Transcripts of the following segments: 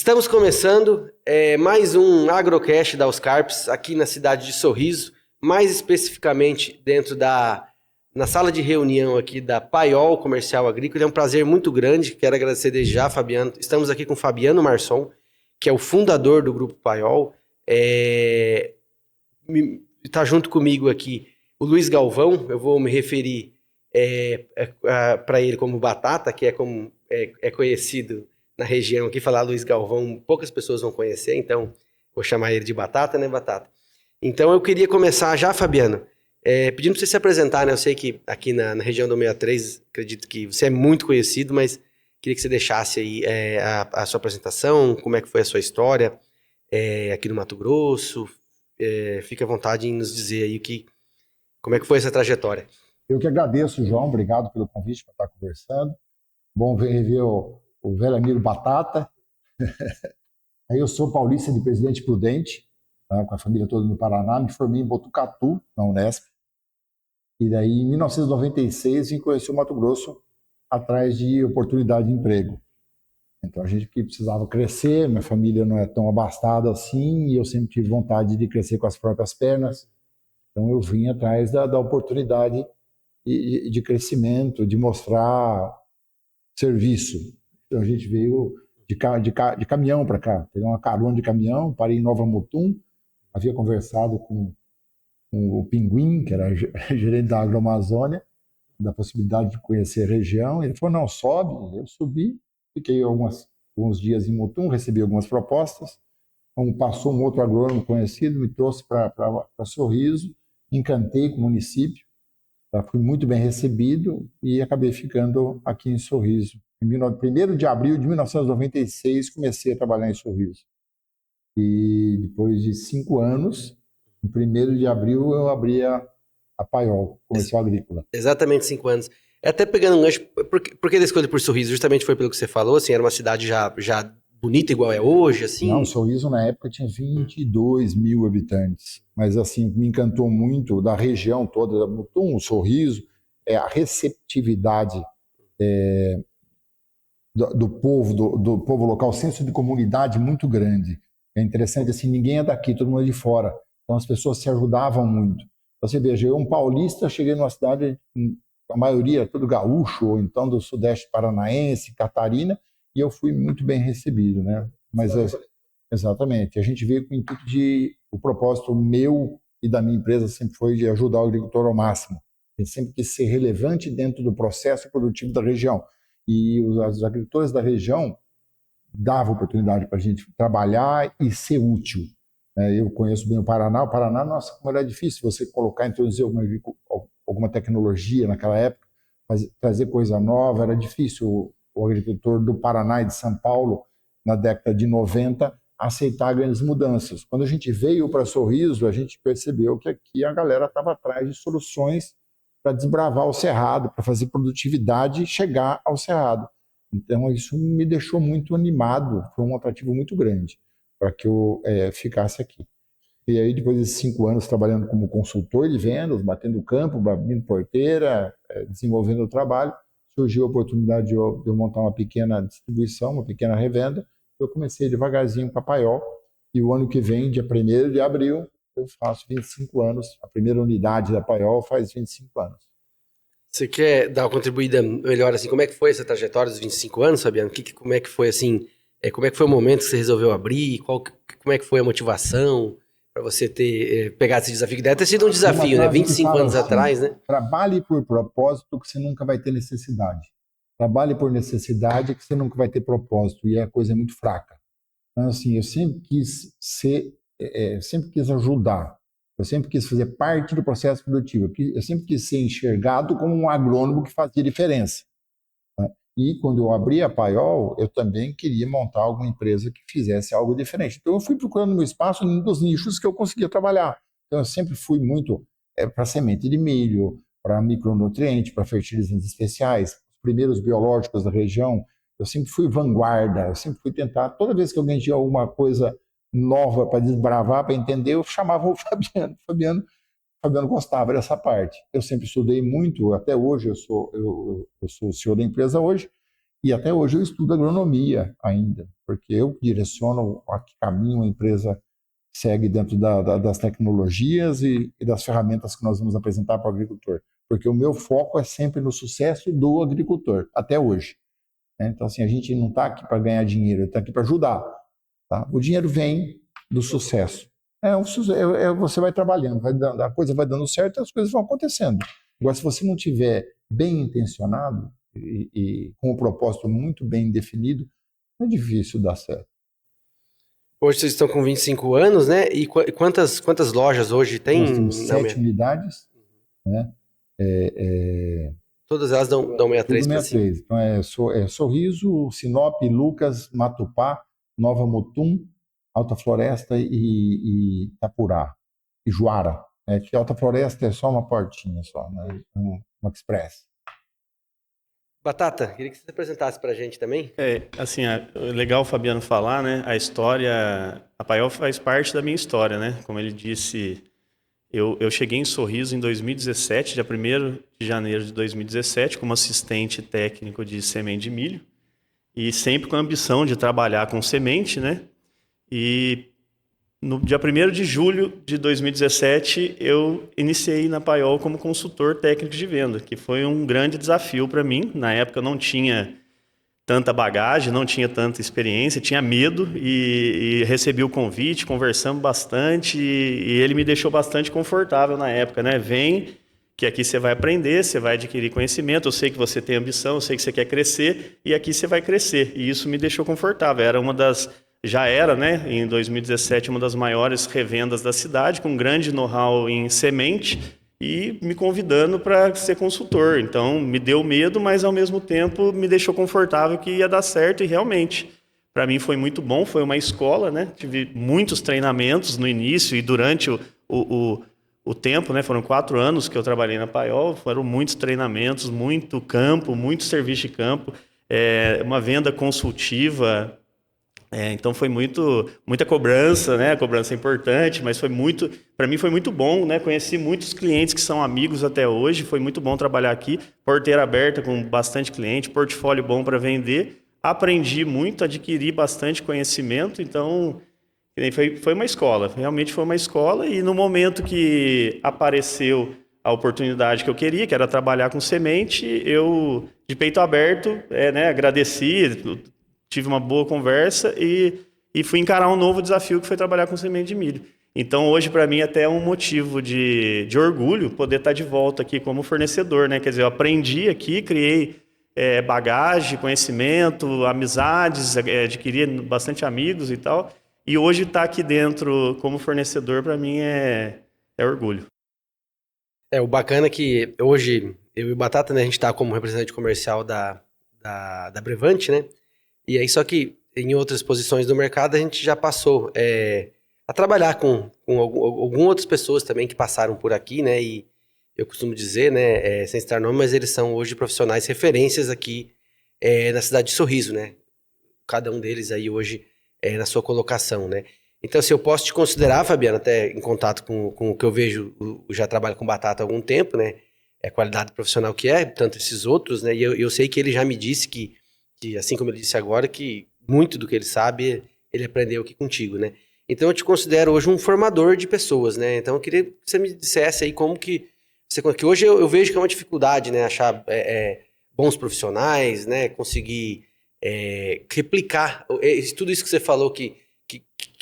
Estamos começando mais um Agrocast da Uscarps aqui na cidade de Sorriso, mais especificamente na sala de reunião aqui da Paiol Comercial Agrícola. É um prazer muito grande, quero agradecer desde já, Fabiano. Estamos aqui com Fabiano Marçom, que é o fundador do Grupo Paiol. Está junto comigo aqui o Luiz Galvão, eu vou me referir para ele como Batata, que é conhecido na região aqui. Falar Luiz Galvão, poucas pessoas vão conhecer, então vou chamar ele de Batata, né, Batata? Então eu queria começar já, Fabiano, pedindo para você se apresentar, né? Eu sei que aqui na região do 63, acredito que você é muito conhecido, mas queria que você deixasse aí a sua apresentação, como é que foi a sua história aqui no Mato Grosso. Fique à vontade em nos dizer aí como é que foi essa trajetória. Eu que agradeço, João, obrigado pelo convite para estar conversando. Bom ver o velho amigo Batata. Aí eu sou paulista de Presidente Prudente, tá, com a família toda no Paraná. Me formei em Botucatu, na Unesp. E daí, em 1996, vim conhecer o Mato Grosso atrás de oportunidade de emprego. Então, a gente que precisava crescer, minha família não é tão abastada assim, e eu sempre tive vontade de crescer com as próprias pernas. Então, eu vim atrás da oportunidade de crescimento, de mostrar serviço. Então, a gente veio de caminhão para cá. Peguei uma carona de caminhão, parei em Nova Mutum, havia conversado com o Pinguim, que era gerente da Agroamazônia, da possibilidade de conhecer a região. Ele falou, não, sobe. Eu subi, fiquei alguns dias em Mutum, recebi algumas propostas. Então, passou um outro agrônomo conhecido, me trouxe para Sorriso, encantei com o município. Fui muito bem recebido e acabei ficando aqui em Sorriso. Em 1º de abril de 1996, comecei a trabalhar em Sorriso. E depois de 5 anos, em 1º de abril, eu abri a Paiol, Comercial Agrícola. Exatamente 5 anos. Até pegando um gancho, por que a escolha por Sorriso? Justamente foi pelo que você falou, assim, era uma cidade já bonita igual é hoje, assim? Não, Sorriso na época tinha 22 mil habitantes, mas assim, me encantou muito da região toda, da Mutum, Sorriso, a receptividade do povo local, senso de comunidade muito grande. É interessante, assim, ninguém é daqui, todo mundo é de fora, então as pessoas se ajudavam muito. Você veja, eu, um paulista, cheguei numa cidade, a maioria tudo gaúcho, ou então do sudeste paranaense, Catarina, e eu fui muito bem recebido, né? Mas exatamente, a gente veio com o intuito o propósito meu e da minha empresa sempre foi de ajudar o agricultor ao máximo. A gente sempre quis ser relevante dentro do processo produtivo da região. E os agricultores da região davam oportunidade para a gente trabalhar e ser útil. Eu conheço bem o Paraná, nossa, como era difícil você colocar, introduzir alguma tecnologia naquela época, trazer coisa nova, era difícil o agricultor do Paraná e de São Paulo, na década de 90, aceitar grandes mudanças. Quando a gente veio para Sorriso, a gente percebeu que aqui a galera estava atrás de soluções para desbravar o cerrado, para fazer produtividade chegar ao cerrado. Então, isso me deixou muito animado, foi um atrativo muito grande para que eu ficasse aqui. E aí, depois desses 5 anos trabalhando como consultor de vendas, batendo campo, abrindo porteira, desenvolvendo o trabalho, surgiu a oportunidade de eu montar uma pequena distribuição, uma pequena revenda. Eu comecei devagarzinho com a Paiol, e o ano que vem, dia 1º de abril, eu faço 25 anos. A primeira unidade da Paiol faz 25 anos. Você quer dar uma contribuída melhor, assim, como é que foi essa trajetória dos 25 anos, Fabiano? Como é que foi, assim, como é que foi o momento que você resolveu abrir? Como é que foi a motivação para você ter pegado esse desafio? Que deve ter sido um desafio, né? 25 anos assim, atrás, né? Trabalhe por propósito que você nunca vai ter necessidade. Trabalhe por necessidade que você nunca vai ter propósito. E a coisa é muito fraca. Então, assim, eu sempre quis sempre quis ajudar. Eu sempre quis fazer parte do processo produtivo. Eu sempre quis ser enxergado como um agrônomo que fazia diferença. Né? E quando eu abri a Paiol, eu também queria montar alguma empresa que fizesse algo diferente. Então eu fui procurando meu espaço em um dos nichos que eu conseguia trabalhar. Então eu sempre fui muito para semente de milho, para micronutriente, para fertilizantes especiais, os primeiros biológicos da região. Eu sempre fui vanguarda, eu sempre fui tentar. Toda vez que alguém tinha alguma coisa nova para desbravar, para entender, eu chamava o Fabiano. Fabiano gostava dessa parte. Eu sempre estudei muito, até hoje eu sou o CEO da empresa hoje, E até hoje eu estudo agronomia ainda, porque eu direciono a que caminho a empresa segue dentro das tecnologias e das ferramentas que nós vamos apresentar para o agricultor. Porque o meu foco é sempre no sucesso do agricultor, até hoje. Né? Então, assim, a gente não está aqui para ganhar dinheiro, está aqui para ajudar. Tá? O dinheiro vem do sucesso. Você vai trabalhando, a coisa vai dando certo e as coisas vão acontecendo. Agora, se você não tiver bem intencionado e com um propósito muito bem definido, é difícil dar certo. Hoje vocês estão com 25 anos, né? E quantas lojas hoje tem? Nós temos 7 unidades, né? Todas elas dão 63 Tudo para cima. 63. Então é Sorriso, Sinop, Lucas, Matupá, Nova Mutum, Alta Floresta e Itapurá. E Juara. Que Alta Floresta é só uma portinha só, né? Um express. Batata, queria que você se apresentasse para a gente também. Assim, legal o Fabiano falar, né? A história, a Paiol faz parte da minha história, né? Como ele disse, eu cheguei em Sorriso em 2017, dia 1º de janeiro de 2017, como assistente técnico de semente de milho, e sempre com a ambição de trabalhar com semente, né? E no dia 1º de julho de 2017, eu iniciei na Paiol como consultor técnico de venda, que foi um grande desafio para mim. Na época eu não tinha tanta bagagem, não tinha tanta experiência, tinha medo e recebi o convite, conversamos bastante e ele me deixou bastante confortável na época, né? Vem, que aqui você vai aprender, você vai adquirir conhecimento, eu sei que você tem ambição, eu sei que você quer crescer e aqui você vai crescer. E isso me deixou confortável. Já era, né, em 2017, uma das maiores revendas da cidade, com grande know-how em semente e me convidando para ser consultor. Então, me deu medo, mas ao mesmo tempo me deixou confortável que ia dar certo e realmente, para mim foi muito bom, foi uma escola, né? Tive muitos treinamentos no início e durante o tempo, né? Foram 4 anos que eu trabalhei na Paiol, foram muitos treinamentos, muito campo, muito serviço de campo, uma venda consultiva. Então foi muita cobrança, né? A cobrança é importante, mas para mim foi muito bom, né? Conheci muitos clientes que são amigos até hoje, foi muito bom trabalhar aqui, porteira aberta com bastante cliente, portfólio bom para vender, aprendi muito, adquiri bastante conhecimento, então foi uma escola, realmente foi uma escola e no momento que apareceu a oportunidade que eu queria, que era trabalhar com semente, eu de peito aberto, né? Agradeci, tive uma boa conversa e fui encarar um novo desafio que foi trabalhar com semente de milho. Então, hoje, para mim, até é um motivo de orgulho poder estar de volta aqui como fornecedor, né? Quer dizer, eu aprendi aqui, criei bagagem, conhecimento, amizades, adquiri bastante amigos e tal. E hoje estar aqui dentro como fornecedor, para mim, é orgulho. O bacana é que hoje, eu e o Batata, né, a gente está como representante comercial da Brevante, né? E aí, só que em outras posições do mercado, a gente já passou a trabalhar com algumas outras pessoas também que passaram por aqui, né? E eu costumo dizer, né, sem citar nome, mas eles são hoje profissionais referências aqui na cidade de Sorriso, né? Cada um deles aí hoje na sua colocação, né? Então, assim, eu posso te considerar, Fabiano, até em contato com o que eu vejo, já trabalho com Batata há algum tempo, né? A qualidade profissional que tanto esses outros, né? E eu sei que ele já me disse que assim como ele disse agora, que muito do que ele sabe, ele aprendeu aqui contigo, né? Então eu te considero hoje um formador de pessoas, né? Então eu queria que você me dissesse aí como que hoje eu vejo que é uma dificuldade, né? Achar bons profissionais, né? Conseguir replicar tudo isso que você falou que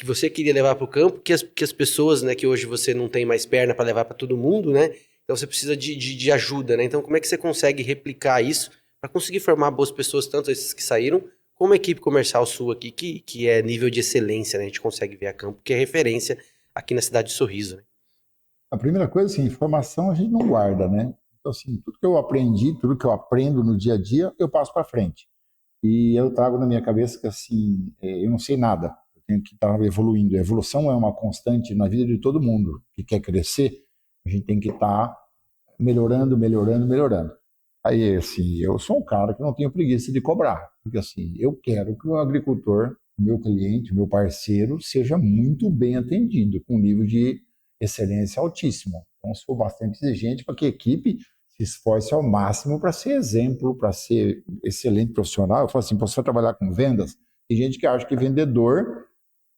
você queria levar para o campo, que as pessoas, né? Que hoje você não tem mais perna para levar para todo mundo, né? Então você precisa de ajuda, né? Então como é que você consegue replicar isso para conseguir formar boas pessoas, tanto esses que saíram, como a equipe comercial sua aqui, que é nível de excelência, né? A gente consegue ver a campo, que é referência aqui na cidade de Sorriso, né? A primeira coisa, assim, informação a gente não guarda, né? Então, assim, tudo que eu aprendi, tudo que eu aprendo no dia a dia, eu passo para frente. E eu trago na minha cabeça que, assim, eu não sei nada, eu tenho que estar evoluindo. A evolução é uma constante na vida de todo mundo que quer crescer, a gente tem que estar melhorando. Aí, assim, eu sou um cara que não tenho preguiça de cobrar, porque, assim, eu quero que o agricultor, meu cliente, meu parceiro, seja muito bem atendido, com um nível de excelência altíssimo. Então, sou bastante exigente para que a equipe se esforce ao máximo para ser exemplo, para ser excelente profissional. Eu falo assim, para você trabalhar com vendas, tem gente que acha que vendedor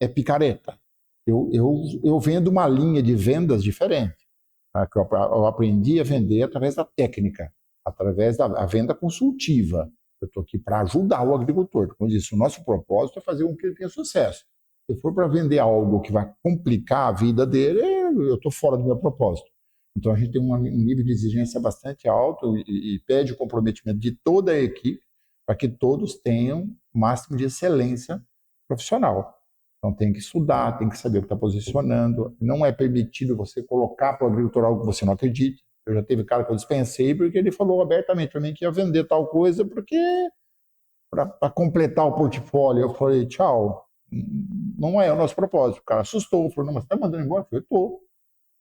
é picareta. Eu vendo uma linha de vendas diferente. Tá? Que eu aprendi a vender através da técnica, através da venda consultiva. Eu estou aqui para ajudar o agricultor. Como eu disse, o nosso propósito é fazer com que ele tenha sucesso. Se for para vender algo que vai complicar a vida dele, eu estou fora do meu propósito. Então, a gente tem um nível de exigência bastante alto e pede o comprometimento de toda a equipe para que todos tenham o máximo de excelência profissional. Então, tem que estudar, tem que saber o que está posicionando. Não é permitido você colocar para o agricultor algo que você não acredite. Eu já teve cara que eu dispensei porque ele falou abertamente para mim que ia vender tal coisa porque para completar o portfólio. Eu falei, tchau, não é o nosso propósito. O cara assustou, falou, não, mas você está mandando embora? Eu falei,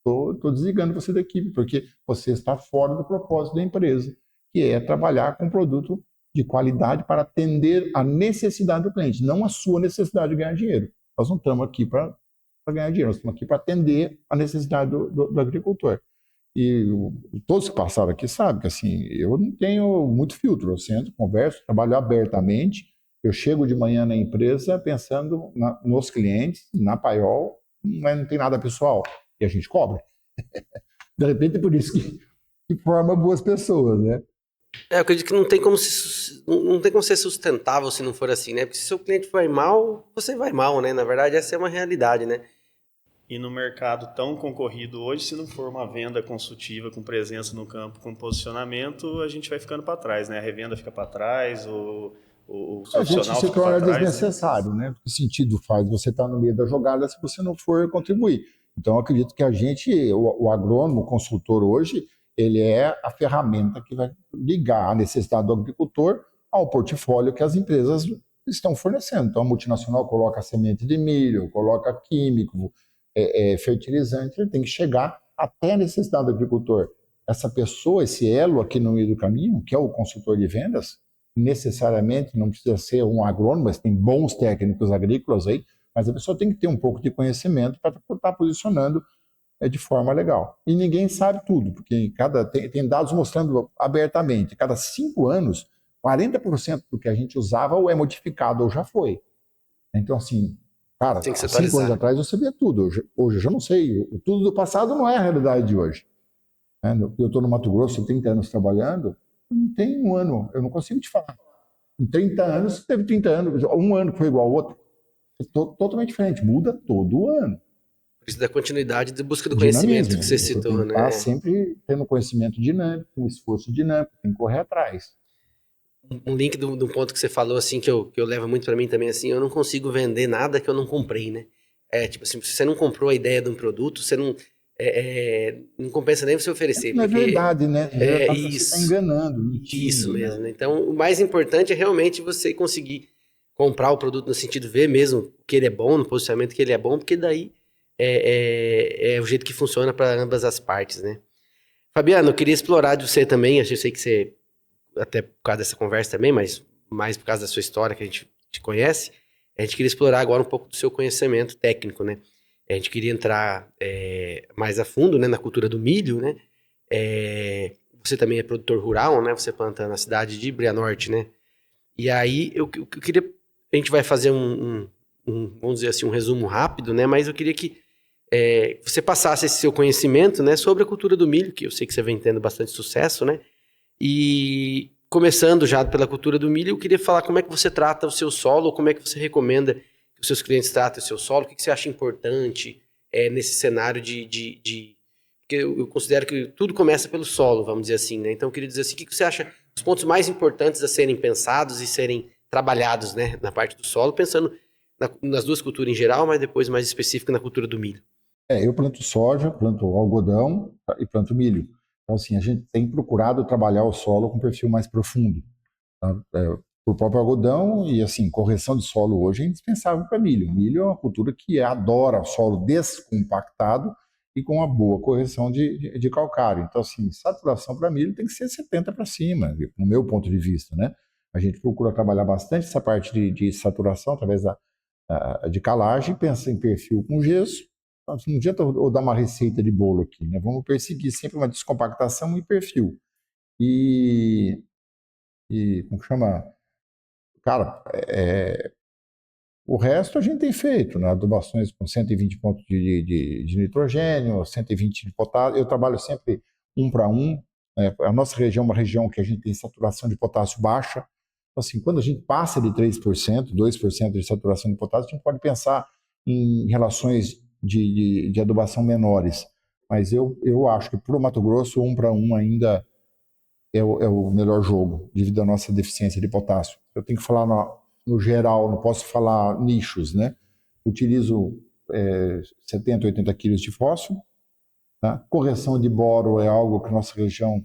estou desligando você da equipe, porque você está fora do propósito da empresa, que é trabalhar com produto de qualidade para atender a necessidade do cliente, não a sua necessidade de ganhar dinheiro. Nós não estamos aqui para ganhar dinheiro, nós estamos aqui para atender a necessidade do agricultor. E todos que passaram aqui sabem que assim, eu não tenho muito filtro, eu sento, converso, trabalho abertamente, eu chego de manhã na empresa pensando nos clientes, na Paiol, mas não tem nada pessoal. E a gente cobra. De repente é por isso que forma boas pessoas, né? Eu acredito que não tem como ser sustentável se não for assim, né? Porque se seu cliente vai mal, você vai mal, né? Na verdade, essa é uma realidade, né? E no mercado tão concorrido hoje, se não for uma venda consultiva com presença no campo, com posicionamento, a gente vai ficando para trás, né? A revenda fica para trás, o profissional fica para trás. É desnecessário, né? Que sentido faz você estar no meio da jogada se você não for contribuir? Então, eu acredito que o agrônomo, o consultor hoje, ele é a ferramenta que vai ligar a necessidade do agricultor ao portfólio que as empresas estão fornecendo. Então, a multinacional coloca semente de milho, coloca químico, fertilizante, ele tem que chegar até a necessidade do agricultor. Essa pessoa, esse elo aqui no meio do caminho, que é o consultor de vendas, necessariamente não precisa ser um agrônomo, mas tem bons técnicos agrícolas aí, mas a pessoa tem que ter um pouco de conhecimento para estar posicionando de forma legal. E ninguém sabe tudo, porque tem dados mostrando abertamente, cada 5 anos, 40% do que a gente usava ou é modificado ou já foi. Então, assim, cara, há 5 anos atrás eu sabia tudo. Hoje eu já não sei. Tudo do passado não é a realidade de hoje. Eu estou no Mato Grosso, 30 anos trabalhando, não tem um ano, eu não consigo te falar. Em 30 anos, teve 30 anos, um ano que foi igual ao outro. Totalmente diferente, muda todo ano. Por isso da continuidade da busca do conhecimento que você citou, né? Tá sempre tendo conhecimento dinâmico, um esforço dinâmico, tem que correr atrás. Um link do ponto que você falou, assim, que eu levo muito para mim também, assim, eu não consigo vender nada que eu não comprei, né? Tipo assim, se você não comprou a ideia de um produto, você não... não compensa nem você oferecer. Não porque, é verdade, né? Você está enganando. Mentindo, isso mesmo. Né? Então, o mais importante é realmente você conseguir comprar o produto no sentido ver mesmo que ele é bom, no posicionamento que ele é bom, porque daí é o jeito que funciona para ambas as partes, né? Fabiano, eu queria explorar de você também, eu sei que você, até por causa dessa conversa também, mas mais por causa da sua história que a gente te conhece, a gente queria explorar agora um pouco do seu conhecimento técnico, né? A gente queria entrar mais a fundo, né, na cultura do milho, né? Você também é produtor rural, né? Você planta na cidade de Brianorte, né? E aí eu queria... A gente vai fazer vamos dizer assim, um resumo rápido, né? Mas eu queria que você passasse esse seu conhecimento, né, sobre a cultura do milho, que eu sei que você vem tendo bastante sucesso, né? E começando já pela cultura do milho, eu queria falar como é que você trata o seu solo, como é que você recomenda que os seus clientes tratem o seu solo, o que você acha importante nesse cenário porque eu considero que tudo começa pelo solo, vamos dizer assim, né? Então eu queria dizer assim, o que você acha os pontos mais importantes a serem pensados e serem trabalhados, né, na parte do solo, pensando nas duas culturas em geral, mas depois mais específico na cultura do milho. Eu planto soja, planto algodão e planto milho. Então, assim, a gente tem procurado trabalhar o solo com um perfil mais profundo. Tá? Por próprio algodão e, assim, correção de solo hoje é indispensável para milho. Milho é uma cultura que adora o solo descompactado e com uma boa correção de calcário. Então, assim, saturação para milho tem que ser 70 para cima, no meu ponto de vista, né? A gente procura trabalhar bastante essa parte de saturação através de calagem, pensa em perfil com gesso. Não adianta eu dar uma receita de bolo aqui, né? Vamos perseguir sempre uma descompactação e perfil. e, como que chama? Cara, o resto a gente tem feito, né? Adubações com 120 pontos de nitrogênio, 120 de potássio. Eu trabalho sempre 1 para 1. A nossa região é uma região que a gente tem saturação de potássio baixa. Então, assim, quando a gente passa de 3%, 2% de saturação de potássio, a gente pode pensar em relações de adubação menores. Mas eu acho que para o Mato Grosso, 1 para 1 ainda é o melhor jogo, devido à nossa deficiência de potássio. Eu tenho que falar no geral, não posso falar nichos, né? Utilizo 70, 80 quilos de fósforo. Tá? Correção de boro é algo que a nossa região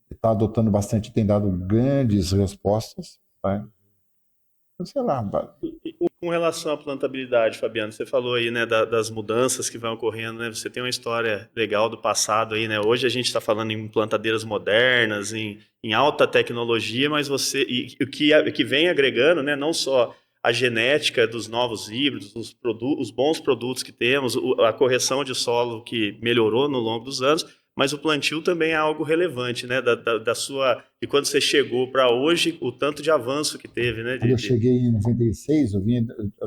está adotando bastante, tem dado grandes respostas. Tá? Então, sei lá. Com relação à plantabilidade, Fabiano, você falou aí, né, das mudanças que vão ocorrendo, né? Você tem uma história legal do passado aí, né? Hoje a gente está falando em plantadeiras modernas, em alta tecnologia, mas o que vem agregando, né? Não só a genética dos novos híbridos, os bons produtos que temos, a correção de solo que melhorou no longo dos anos, mas o plantio também é algo relevante, né? De quando você chegou para hoje, o tanto de avanço que teve, né? Quando eu cheguei em 96, eu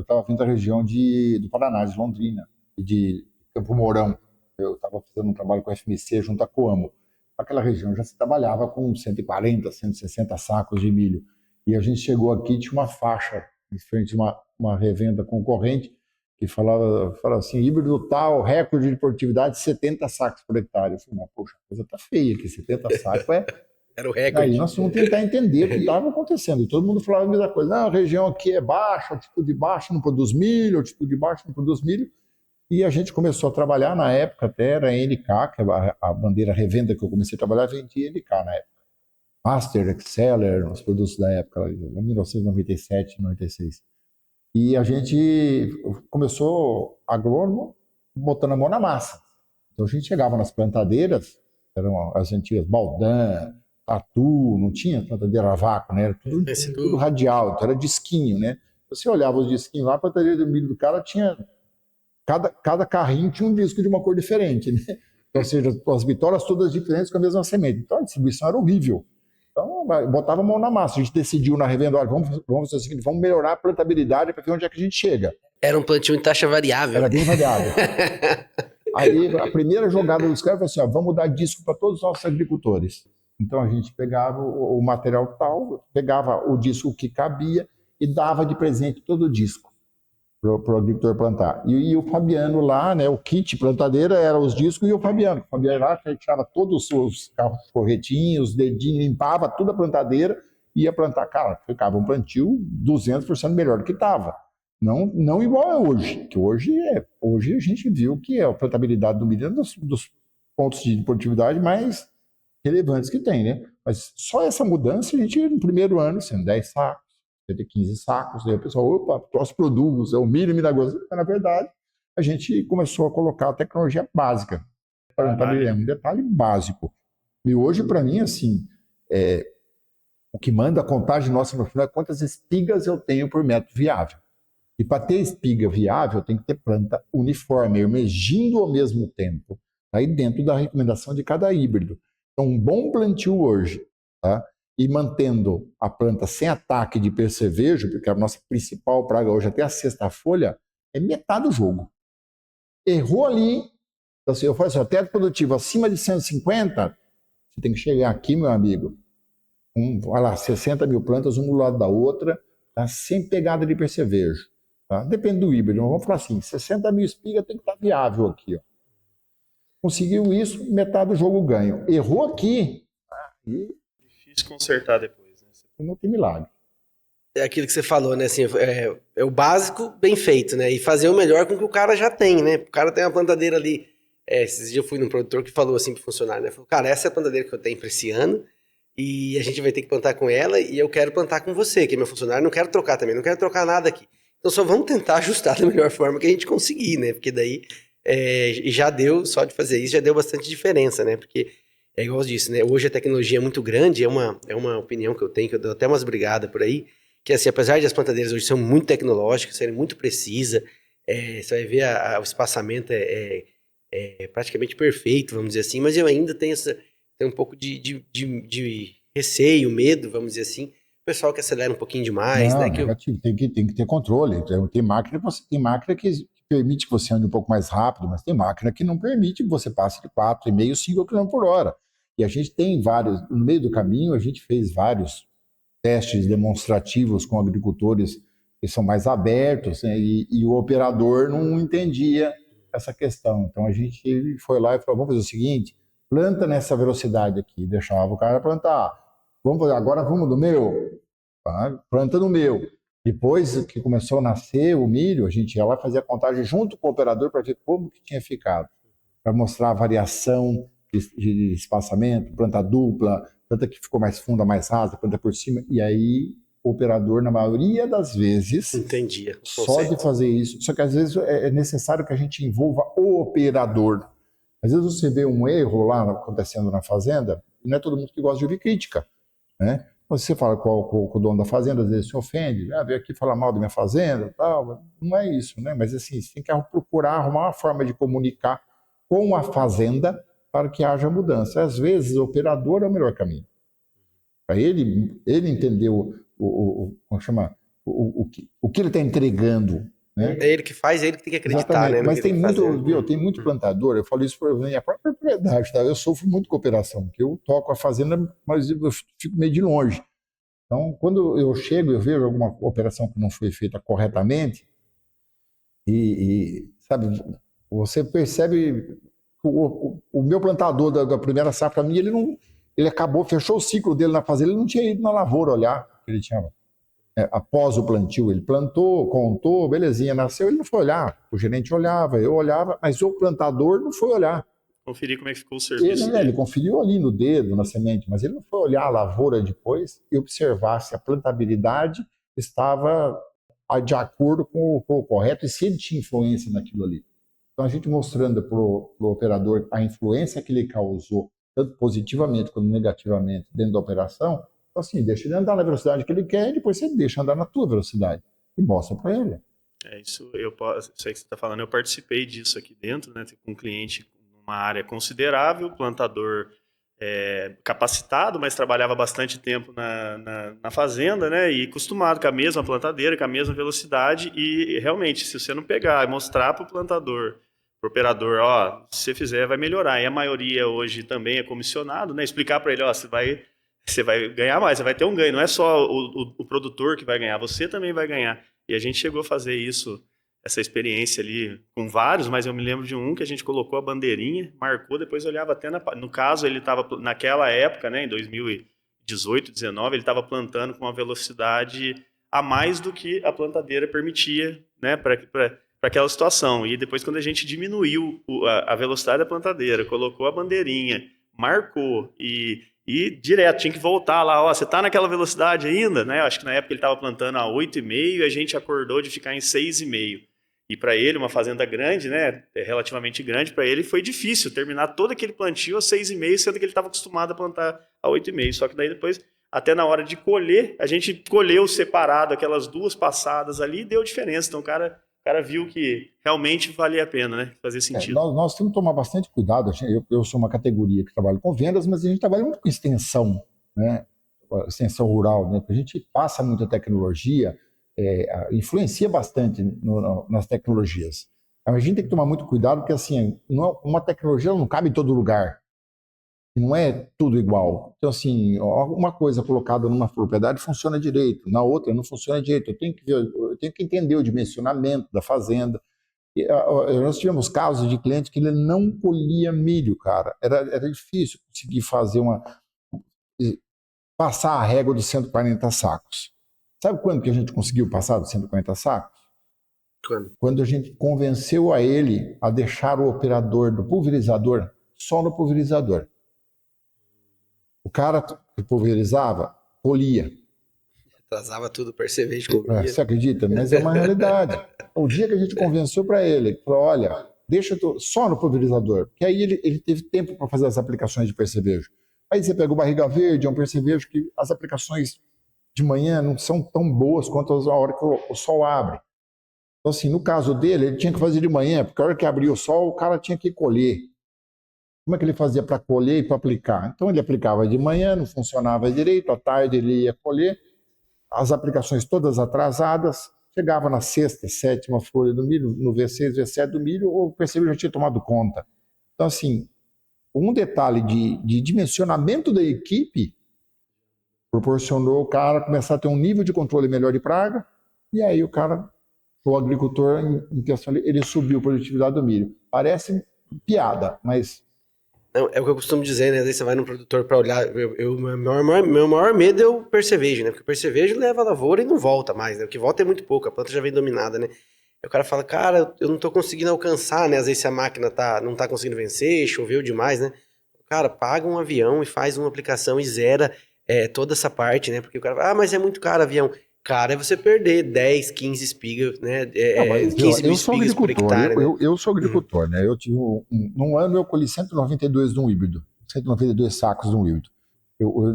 estava vindo da região do Paraná, de Londrina, e de Campo Mourão. Eu estava fazendo um trabalho com a FMC junto à Coamo. Naquela região já se trabalhava com 140, 160 sacos de milho. E a gente chegou aqui, tinha uma faixa em frente a uma revenda concorrente, que falava assim, híbrido tal, recorde de produtividade, 70 sacos por hectare. Eu falei, poxa, a coisa tá feia aqui, 70 sacos Era o recorde. Aí nós fomos tentar entender o que estava acontecendo. E todo mundo falava a mesma coisa. Não, a região aqui é baixa, altitude baixa não produz milho, altitude baixa não produz milho. E a gente começou a trabalhar, na época até era NK, que é a bandeira revenda que eu comecei a trabalhar, vendia NK na época. Master, Exceller, os produtos da época, em 1997, 96. E a gente começou agrônomo botando a mão na massa. Então a gente chegava nas plantadeiras, eram as antigas Baldan, Tatu, não tinha plantadeira a vácuo, né? Era tudo radial, então era disquinho, né? Você olhava os disquinhos lá, a plantadeira do milho do cara tinha... Cada carrinho tinha um disco de uma cor diferente, né? Então, ou seja, as vitórias todas diferentes com a mesma semente. Então a distribuição era horrível. Então, botava a mão na massa. A gente decidiu na revenda, olha, vamos fazer o seguinte, vamos melhorar a plantabilidade para ver onde é que a gente chega. Era um plantio em taxa variável. Era bem variável. Aí a primeira jogada dos caras foi assim, ó, vamos dar disco para todos os nossos agricultores. Então a gente pegava o material tal, pegava o disco que cabia e dava de presente todo o disco para o agricultor plantar. E o Fabiano lá, né, o kit plantadeira era os discos e o Fabiano. O Fabiano lá tirava todos os corretinhos, os dedinhos, limpava toda a plantadeira e ia plantar. Cara, ficava um plantio 200% melhor do que estava. Não igual é hoje, que hoje a gente viu que a plantabilidade do milho é dos pontos de produtividade mais relevantes que tem, né? Mas só essa mudança, a gente no primeiro ano, sendo 10 sacos, 15 sacos, daí o pessoal, opa, próximo produtos, é o milho milagroso. Na verdade, a gente começou a colocar a tecnologia básica. É um detalhe básico. E hoje, para mim, assim, o que manda a contagem nossa no final é quantas espigas eu tenho por metro viável. E para ter espiga viável, tem que ter planta uniforme, emergindo ao mesmo tempo, aí dentro da recomendação de cada híbrido. Então, um bom plantio hoje, tá? E mantendo a planta sem ataque de percevejo, porque a nossa principal praga hoje, até a sexta folha, é metade do jogo. Errou ali, então, assim, eu falo assim, teto produtivo acima de 150, você tem que chegar aqui, meu amigo, olha lá, 60 mil plantas, uma do lado da outra, tá? Sem pegada de percevejo. Tá? Depende do híbrido, vamos falar assim, 60 mil espigas tem que estar viável aqui. Ó. Conseguiu isso, metade do jogo ganho. Errou aqui, difícil consertar depois, né? Não tem milagre. É aquilo que você falou, né? Assim, é o básico bem feito, né? E fazer o melhor com o que o cara já tem, né? O cara tem uma plantadeira ali. Esses dias eu fui num produtor que falou assim pro funcionário, né? Falou, cara, essa é a plantadeira que eu tenho para esse ano e a gente vai ter que plantar com ela e eu quero plantar com você, que é meu funcionário, não quero trocar também, não quero trocar nada aqui. Então só vamos tentar ajustar da melhor forma que a gente conseguir, né? Porque daí já deu, só de fazer isso, já deu bastante diferença, né? Porque é igual eu disse, né? Hoje a tecnologia é muito grande, é uma opinião que eu tenho, que eu dou até umas brigadas por aí, que assim, apesar de as plantadeiras hoje serem muito tecnológicas, serem muito precisas, você vai ver o espaçamento é praticamente perfeito, vamos dizer assim, mas eu ainda tenho tem um pouco de receio, medo, vamos dizer assim. O pessoal que acelera um pouquinho demais, Não, né? negativo. Tem que ter controle. Tem máquina que permite que você ande um pouco mais rápido, mas tem máquina que não permite que você passe de 4,5, 5 km por hora. E a gente tem vários, no meio do caminho, a gente fez vários testes demonstrativos com agricultores que são mais abertos, né, e o operador não entendia essa questão. Então a gente foi lá e falou: vamos fazer o seguinte, planta nessa velocidade aqui, deixava o cara plantar. Agora vamos do meu, tá? Planta no meu. Depois que começou a nascer o milho, a gente ia lá fazer a contagem junto com o operador para ver como que tinha ficado, para mostrar a variação de espaçamento, planta dupla, planta que ficou mais funda, mais rasa, planta por cima, e aí o operador, na maioria das vezes, entendia. Só de fazer isso. Só que às vezes é necessário que a gente envolva o operador. Às vezes você vê um erro lá acontecendo na fazenda, e não é todo mundo que gosta de ouvir crítica, né? Você fala com o dono da fazenda, às vezes se ofende, veio aqui falar mal da minha fazenda, tal. Não é isso, né? Mas assim, você tem que procurar arrumar uma forma de comunicar com a fazenda para que haja mudança. Às vezes o operador é o melhor caminho. Para ele entender como chama, o que ele está entregando. Né? É ele que faz, é ele que tem que acreditar. Exatamente. Né, mas tem muito plantador, eu falo isso para minha própria propriedade, tá? Eu sofro muito com cooperação, porque eu toco a fazenda, mas eu fico meio de longe. Então, quando eu chego, eu vejo alguma operação que não foi feita corretamente, sabe, você percebe o meu plantador da primeira safra minha, ele acabou, fechou o ciclo dele na fazenda, ele não tinha ido na lavoura olhar, ele tinha, após o plantio, ele plantou, contou, belezinha, nasceu, ele não foi olhar, o gerente olhava, eu olhava, mas o plantador não foi olhar. Conferir como é que ficou o serviço ele conferiu ali no dedo, na semente, mas ele não foi olhar a lavoura depois e observar se a plantabilidade estava de acordo com o correto e se ele tinha influência naquilo ali. Então, a gente mostrando para o operador a influência que ele causou, tanto positivamente quanto negativamente, dentro da operação, então, assim, deixa ele andar na velocidade que ele quer e depois você deixa andar na tua velocidade e mostra para ele. Isso aí que você está falando, eu participei disso aqui dentro, né, com um cliente numa área considerável, plantador capacitado, mas trabalhava bastante tempo na fazenda, né, e acostumado com a mesma plantadeira, com a mesma velocidade, e realmente, se você não pegar e mostrar para o plantador, para o operador, ó, se você fizer vai melhorar, e a maioria hoje também é comissionado, né, explicar para ele, ó, você vai ganhar mais, você vai ter um ganho, não é só o produtor que vai ganhar, você também vai ganhar. E a gente chegou a fazer isso, essa experiência ali com vários, mas eu me lembro de um que a gente colocou a bandeirinha, marcou, depois olhava até no caso ele estava naquela época, né, em 2018, 19, ele estava plantando com uma velocidade a mais do que a plantadeira permitia, né, para aquela situação. E depois quando a gente diminuiu a velocidade da plantadeira, colocou a bandeirinha, marcou e direto, tinha que voltar lá, ó, você tá naquela velocidade ainda, né? Acho que na época ele estava plantando a 8,5 e a gente acordou de ficar em 6,5. E para ele, uma fazenda grande, né, relativamente grande, para ele foi difícil terminar todo aquele plantio a 6,5, sendo que ele estava acostumado a plantar a 8,5. Só que daí depois, até na hora de colher, a gente colheu separado aquelas duas passadas ali e deu diferença. Então o cara viu que realmente valia a pena, né? Fazia sentido. Nós temos que tomar bastante cuidado. Eu sou uma categoria que trabalha com vendas, mas a gente trabalha muito com extensão, né? Extensão rural, né? Porque a gente passa muita tecnologia, influencia bastante nas tecnologias. A gente tem que tomar muito cuidado, porque assim, uma tecnologia não cabe em todo lugar. Não é tudo igual. Então, assim, uma coisa colocada numa propriedade funciona direito, na outra não funciona direito. Eu tenho que entender o dimensionamento da fazenda. Nós tivemos casos de clientes que ele não colhia milho, cara. Era difícil conseguir passar a régua dos 140 sacos. Sabe quando que a gente conseguiu passar dos 140 sacos? Quando a gente convenceu a ele a deixar o operador do pulverizador só no pulverizador. O cara que pulverizava, colhia. Atrasava tudo, perceber de comida. Você acredita? Mas é uma realidade. O dia que a gente convenceu para ele, falou, olha, deixa só no pulverizador, porque aí ele teve tempo para fazer as aplicações de percevejo. Aí você pega o barriga verde, é um percevejo que as aplicações de manhã não são tão boas quanto a hora que o sol abre. Então, assim, no caso dele, ele tinha que fazer de manhã, porque a hora que abria o sol, o cara tinha que colher. Como é que ele fazia para colher e para aplicar? Então ele aplicava de manhã, não funcionava direito, à tarde ele ia colher, as aplicações todas atrasadas, chegava na sexta, sétima folha do milho, no V6, V7 do milho, o percevejo já tinha tomado conta. Então, assim, um detalhe de dimensionamento da equipe proporcionou o cara começar a ter um nível de controle melhor de praga, e aí o agricultor em questão, ele subiu a produtividade do milho. Parece piada, mas... Não, é o que eu costumo dizer, né? Às vezes você vai num produtor para olhar. Meu maior medo é o percevejo, né? Porque o percevejo leva a lavoura e não volta mais, né? O que volta é muito pouco, a planta já vem dominada, né? Aí o cara fala, cara, eu não tô conseguindo alcançar, né? Às vezes se a máquina não tá conseguindo vencer, choveu demais, né? Cara, paga um avião e faz uma aplicação e zera toda essa parte, né? Porque o cara fala, mas é muito caro avião. Cara, é você perder 10, 15 espigas, né? 15 mil eu sou espigas por agricultor, hectare, né? eu sou agricultor, né? Eu tive num ano eu colhi 192 de um híbrido, 192 sacos de um híbrido.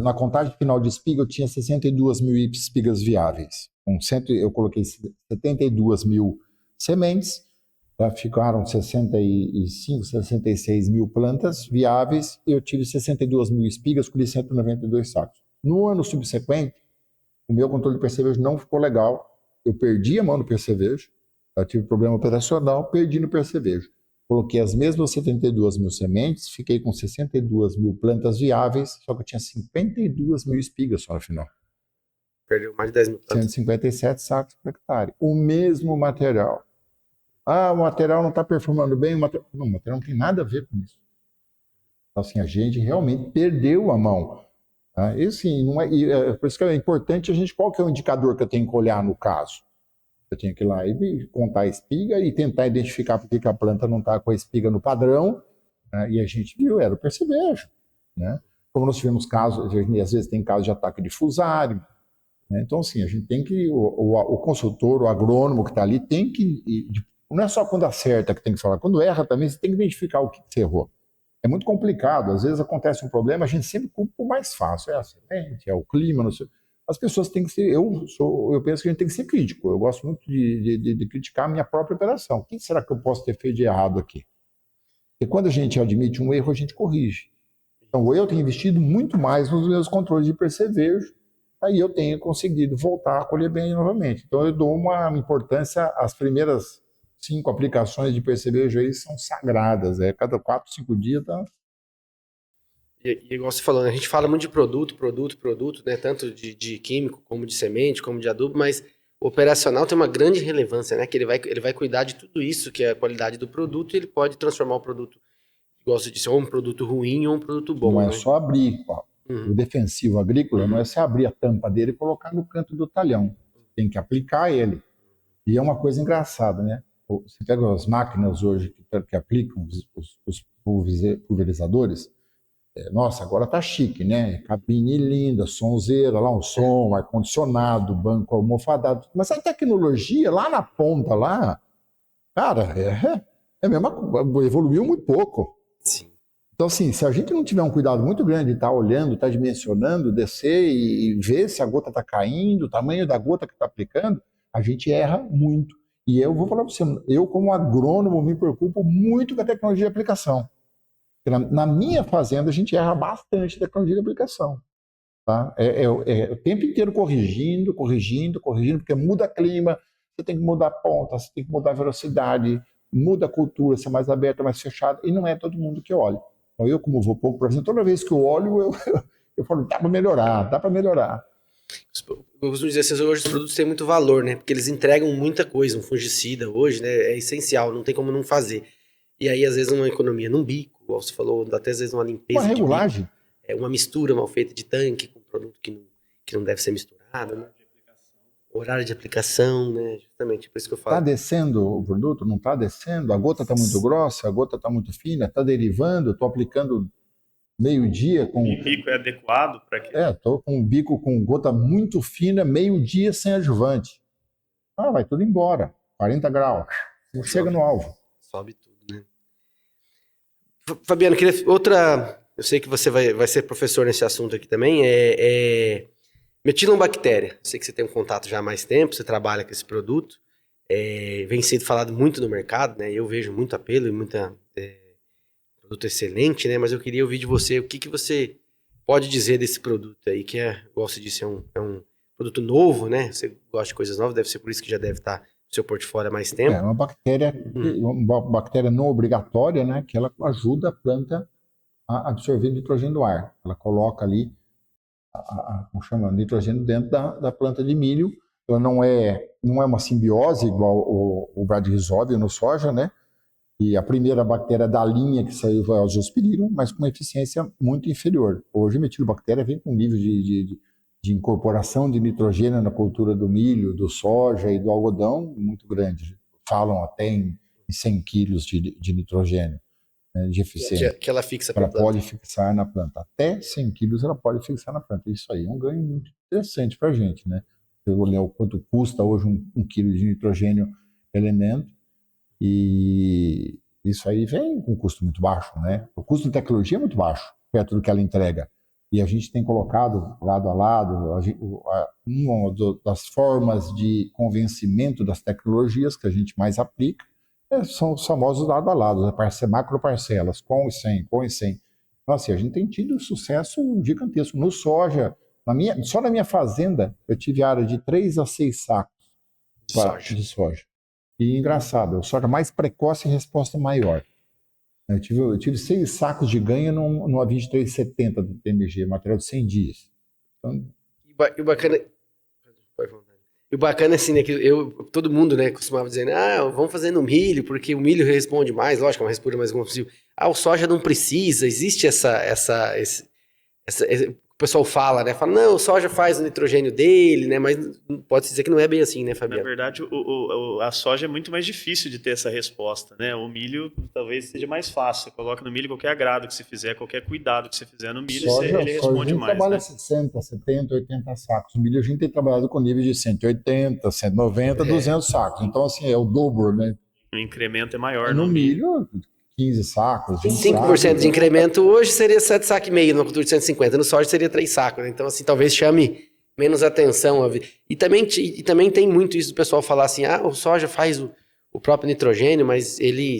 Na contagem final de espiga eu tinha 62 mil espigas viáveis. Eu coloquei 72 mil sementes, tá? Ficaram 65, 66 mil plantas viáveis e eu tive 62 mil espigas, colhi 192 sacos. No ano subsequente, o meu controle de percevejo não ficou legal. Eu perdi a mão no percevejo, eu tive problema operacional, perdi no percevejo. Coloquei as mesmas 72 mil sementes, fiquei com 62 mil plantas viáveis, só que eu tinha 52 mil espigas só no final. Perdeu mais de 10 mil plantas. 157 sacos por hectare. O mesmo material. O material não está performando bem. Não, o material não tem nada a ver com isso. Então, assim, a gente realmente perdeu a mão. E sim, por isso que é importante qual que é o indicador que eu tenho que olhar no caso? Eu tenho que ir lá e contar a espiga e tentar identificar por que a planta não está com a espiga no padrão, né? E a gente viu, era o percevejo, né? Como nós tivemos casos, às vezes tem casos de ataque de fusário, né? Então, assim, a gente tem que, o consultor, o agrônomo que está ali, tem que, não é só quando acerta que tem que falar, quando erra também, você tem que identificar o que você errou. É muito complicado, às vezes acontece um problema, a gente sempre culpa o mais fácil, é a semente, é o clima, não sei. As pessoas têm que ser, eu penso que a gente tem que ser crítico, eu gosto muito de criticar a minha própria operação. O que será que eu posso ter feito de errado aqui? E quando a gente admite um erro, a gente corrige. Então eu tenho investido muito mais nos meus controles de percevejo, aí eu tenho conseguido voltar a colher bem novamente. Então eu dou uma importância, as primeiras 5 aplicações de percevejo aí são sagradas, cada 4, 5 dias tá... E igual você falou, né? A gente fala muito de produto, né? Tanto de químico, como de semente, como de adubo, mas o operacional tem uma grande relevância, né? Que ele vai cuidar de tudo isso, que é a qualidade do produto, e ele pode transformar o produto, igual você disse, ou um produto ruim ou um produto bom. Não é né? só abrir, o defensivo agrícola não é você abrir a tampa dele e colocar no canto do talhão. Tem que aplicar ele. E é uma coisa engraçada, né? Você pega as máquinas hoje que aplicam os pulverizadores, nossa, agora tá chique, né? Cabine linda, sonzeira, lá um som, ar-condicionado, banco almofadado. Mas a tecnologia lá na ponta, lá, cara, é mesmo, evoluiu muito pouco. Sim. Então, assim, se a gente não tiver um cuidado muito grande de estar olhando, estar dimensionando, descer e ver se a gota está caindo, o tamanho da gota que está aplicando, a gente erra muito. E eu vou falar para você, eu como agrônomo me preocupo muito com a tecnologia de aplicação. Na minha fazenda a gente erra bastante a tecnologia de aplicação. Tá? O tempo inteiro corrigindo, porque muda clima, você tem que mudar a ponta, você tem que mudar a velocidade, muda a cultura, ser mais aberta, mais fechada, e não é todo mundo que olha. Então eu, como vou pouco para cima, toda vez que eu olho, eu falo, dá para melhorar. Eu costumo dizer assim, hoje os produtos têm muito valor, né? Porque eles entregam muita coisa, um fungicida hoje, né? É essencial, não tem como não fazer. E aí, às vezes, uma economia num bico, como você falou, até às vezes uma limpeza uma regulagem. De bico, uma mistura mal feita de tanque com produto que não deve ser misturado, né? Horário de aplicação, né? Justamente, por isso que eu falo. Está descendo o produto? Não está descendo? A gota está muito grossa? A gota está muito fina? Está derivando? Estou aplicando meio-dia com... O bico é adequado para quê? Estou com um bico com gota muito fina, meio-dia sem adjuvante. Vai tudo embora. 40 graus. Não chega no alvo. Sobe tudo, né? Fabiano, queria eu sei que você vai ser professor nesse assunto aqui também, metilobactéria. Sei que você tem um contato já há mais tempo, você trabalha com esse produto, vem sendo falado muito no mercado, né? Eu vejo muito apelo e muita produto excelente, né? Mas eu queria ouvir de você, o que que você pode dizer desse produto aí, que igual você disse, é um produto novo, né? Você gosta de coisas novas, deve ser por isso que já deve estar no seu portfólio há mais É tempo. uma bactéria não obrigatória, né? Que ela ajuda a planta a absorver nitrogênio do ar. Ela coloca ali, como chama, nitrogênio dentro da planta de milho. Ela não é uma simbiose igual o Bradyrhizobia no soja, né? E a primeira bactéria da linha que saiu foi a Azospirillum, mas com uma eficiência muito inferior. Hoje, a metilobactéria vem com um nível de incorporação de nitrogênio na cultura do milho, do soja e do algodão muito grande. Falam até em 100 quilos de nitrogênio, né, de eficiência. Que ela fixa para ela pode fixar na planta. Até 100 quilos ela pode fixar na planta. Isso aí é um ganho muito interessante para a gente, né? Eu vou ler o quanto custa hoje um quilo de nitrogênio elemento, e isso aí vem com um custo muito baixo, né? O custo de tecnologia é muito baixo, perto do que ela entrega. E a gente tem colocado lado a lado uma das formas de convencimento das tecnologias que a gente mais aplica são os famosos lado a lado, macroparcelas, com e sem, com e sem. Então, assim, a gente tem tido sucesso gigantesco. No soja, só na minha fazenda, eu tive área de 3 a 6 sacos de soja. E engraçado, o soja mais precoce e resposta maior. Eu tive 6 sacos de ganho numa 2370 do TMG, material de 100 dias. Então, E o bacana... E o bacana é assim, né, que todo mundo, né, costumava dizer, vamos fazer no milho, porque o milho responde mais, lógico, é uma resposta mais combustível. O soja não precisa, existe o pessoal fala, né, não, o soja faz o nitrogênio dele, né, mas pode dizer que não é bem assim, né, Fabiano? Na verdade, a soja é muito mais difícil de ter essa resposta, né? O milho talvez seja mais fácil. Você coloca no milho qualquer agrado que você fizer, qualquer cuidado que você fizer no milho, ele responde mais. A gente trabalha né? 60, 70, 80 sacos. O milho a gente tem trabalhado com nível de 180, 190, 200 sacos. Então, assim, é o dobro, né? O incremento é maior no milho. 15 sacos, 20 5% sacos. de incremento hoje seria 7,5 sacos numa cultura de 150. No soja seria 3 sacos, né? Então, assim, talvez chame menos atenção. E também tem muito isso do pessoal falar assim, o soja faz o próprio nitrogênio, mas ele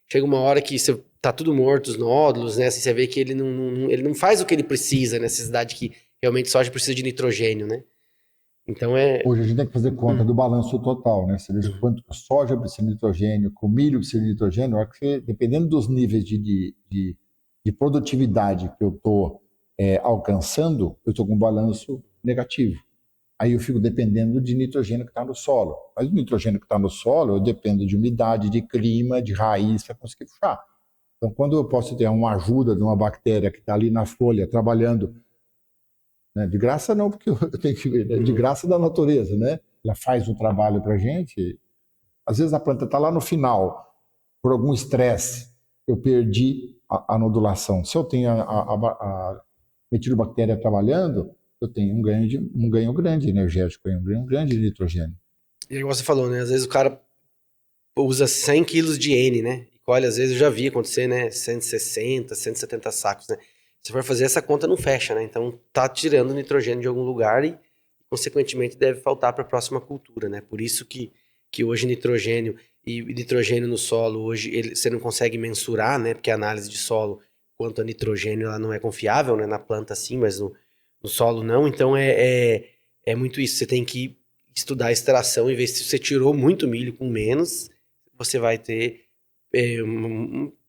chega uma hora que tá tudo morto, os nódulos, né? Assim, você vê que ele não faz o que ele precisa, necessidade que realmente soja precisa de nitrogênio, né? Então Hoje a gente tem que fazer conta do balanço total, né? Você veja quanto a soja precisa de nitrogênio, que o milho precisa de nitrogênio, dependendo dos níveis de produtividade que eu estou alcançando, eu estou com um balanço negativo. Aí eu fico dependendo de nitrogênio que está no solo. Mas o nitrogênio que está no solo, eu dependo de umidade, de clima, de raiz para conseguir puxar. Então, quando eu posso ter uma ajuda de uma bactéria que está ali na folha trabalhando, né, de graça não, porque eu tenho que de graça da natureza, né? Ela faz um trabalho para a gente. Às vezes a planta está lá no final, por algum estresse, eu perdi a nodulação. Se eu tenho a metilobactéria trabalhando, eu tenho um ganho grande energético, um ganho grande de nitrogênio. E aí você falou, né? Às vezes o cara usa 100 quilos de N, né? E olha, às vezes eu já vi acontecer, né? 160, 170 sacos, né? Se for fazer essa conta, não fecha, né? Então tá tirando nitrogênio de algum lugar e, consequentemente, deve faltar para a próxima cultura, né? Por isso que hoje nitrogênio e nitrogênio no solo, hoje você não consegue mensurar, né? Porque a análise de solo quanto a nitrogênio ela não é confiável, né? Na planta sim, mas no solo não. Então é muito isso. Você tem que estudar a extração e ver se você tirou muito milho com menos, você vai ter